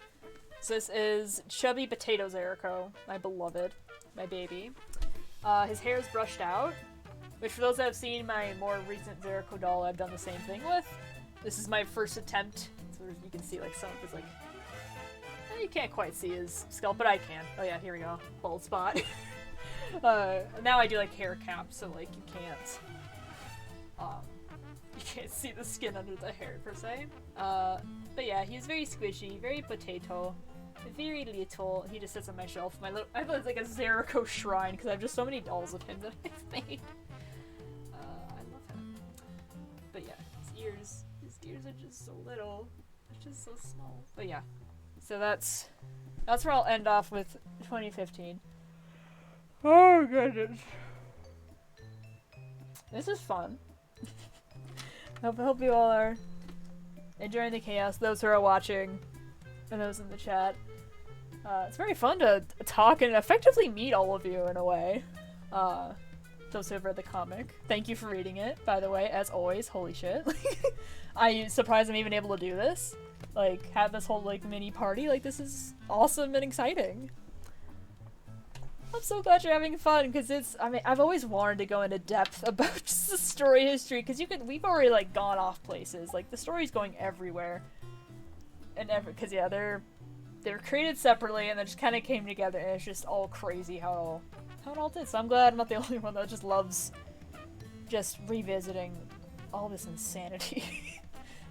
So this is Chubby Potato Zeriko, my beloved, my baby. His hair is brushed out, which for those that have seen my more recent Zeriko doll, I've done the same thing with. This is my first attempt, so you can see like some of his like... You can't quite see his skull, but I can. Oh yeah, here we go. Bald spot. Now I do like hair caps, so like you can't see the skin under the hair per se. But yeah, he's very squishy, very potato, very little. He just sits on my shelf. I have like a Zeriko shrine because I have just so many dolls of him that I've made. I love him. But yeah, his ears are just so little. They're just so small. But yeah, So that's where I'll end off with 2015. Oh goodness. This is fun. hope you all are enjoying the chaos, those who are watching, and those in the chat. It's very fun to talk and effectively meet all of you in a way. Those who have read the comic. Thank you for reading it, by the way, as always. Holy shit. I'm surprised I'm even able to do this. Like, have this whole, like, mini party. Like, this is awesome and exciting. I'm so glad you're having fun, because I mean, I've always wanted to go into depth about just the story history, because we've already, like, gone off places. Like, the story's going everywhere. And because, yeah, they're created separately, and they just kind of came together, and it's just all crazy how it all did. So I'm glad I'm not the only one that just loves just revisiting all this insanity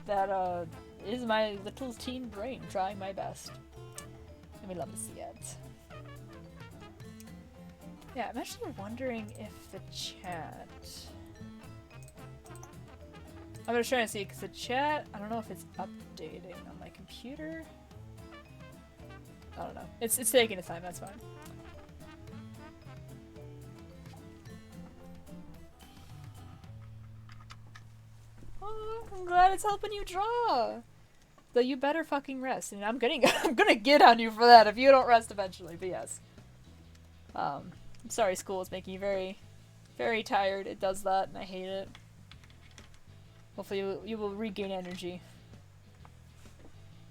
that, is my little teen brain trying my best. And we love to see it. Yeah, I'm actually wondering if the chat... I'm gonna try and see, because the chat, I don't know if it's updating on my computer. I don't know. It's taking its time, that's fine. Oh, I'm glad it's helping you draw! Though you better fucking rest, and I'm gonna get on you for that if you don't rest eventually, but yes. I'm sorry school is making you very, very tired. It does that, and I hate it. Hopefully you will regain energy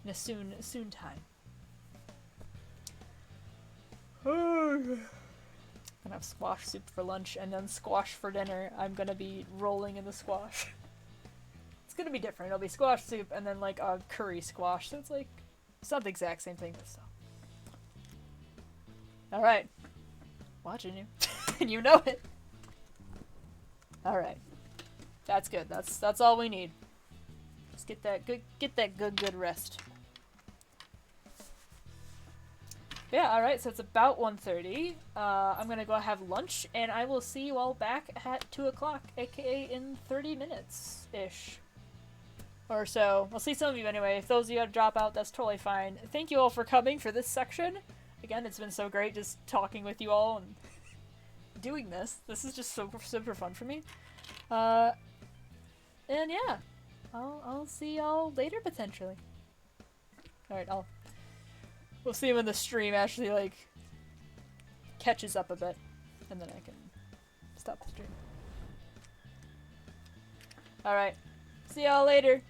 in a soon time. I'm gonna have squash soup for lunch and then squash for dinner. I'm gonna be rolling in the squash. It's gonna be different. It'll be squash soup and then like a curry squash. So it's like, it's not the exact same thing, but still. Alright. Watching you. And you know it. Alright. That's good. That's all we need. Just get that good rest. Yeah, alright, so it's about 1:30. I'm gonna go have lunch, and I will see you all back at 2 o'clock, aka in 30 minutes-ish. Or so. I'll see some of you anyway. If those of you have to drop out, that's totally fine. Thank you all for coming for this section. Again, it's been so great just talking with you all and doing this. This is just super fun for me. And yeah. I'll see y'all later, potentially. Alright, we'll see when the stream actually, like, catches up a bit. And then I can stop the stream. Alright. See y'all later.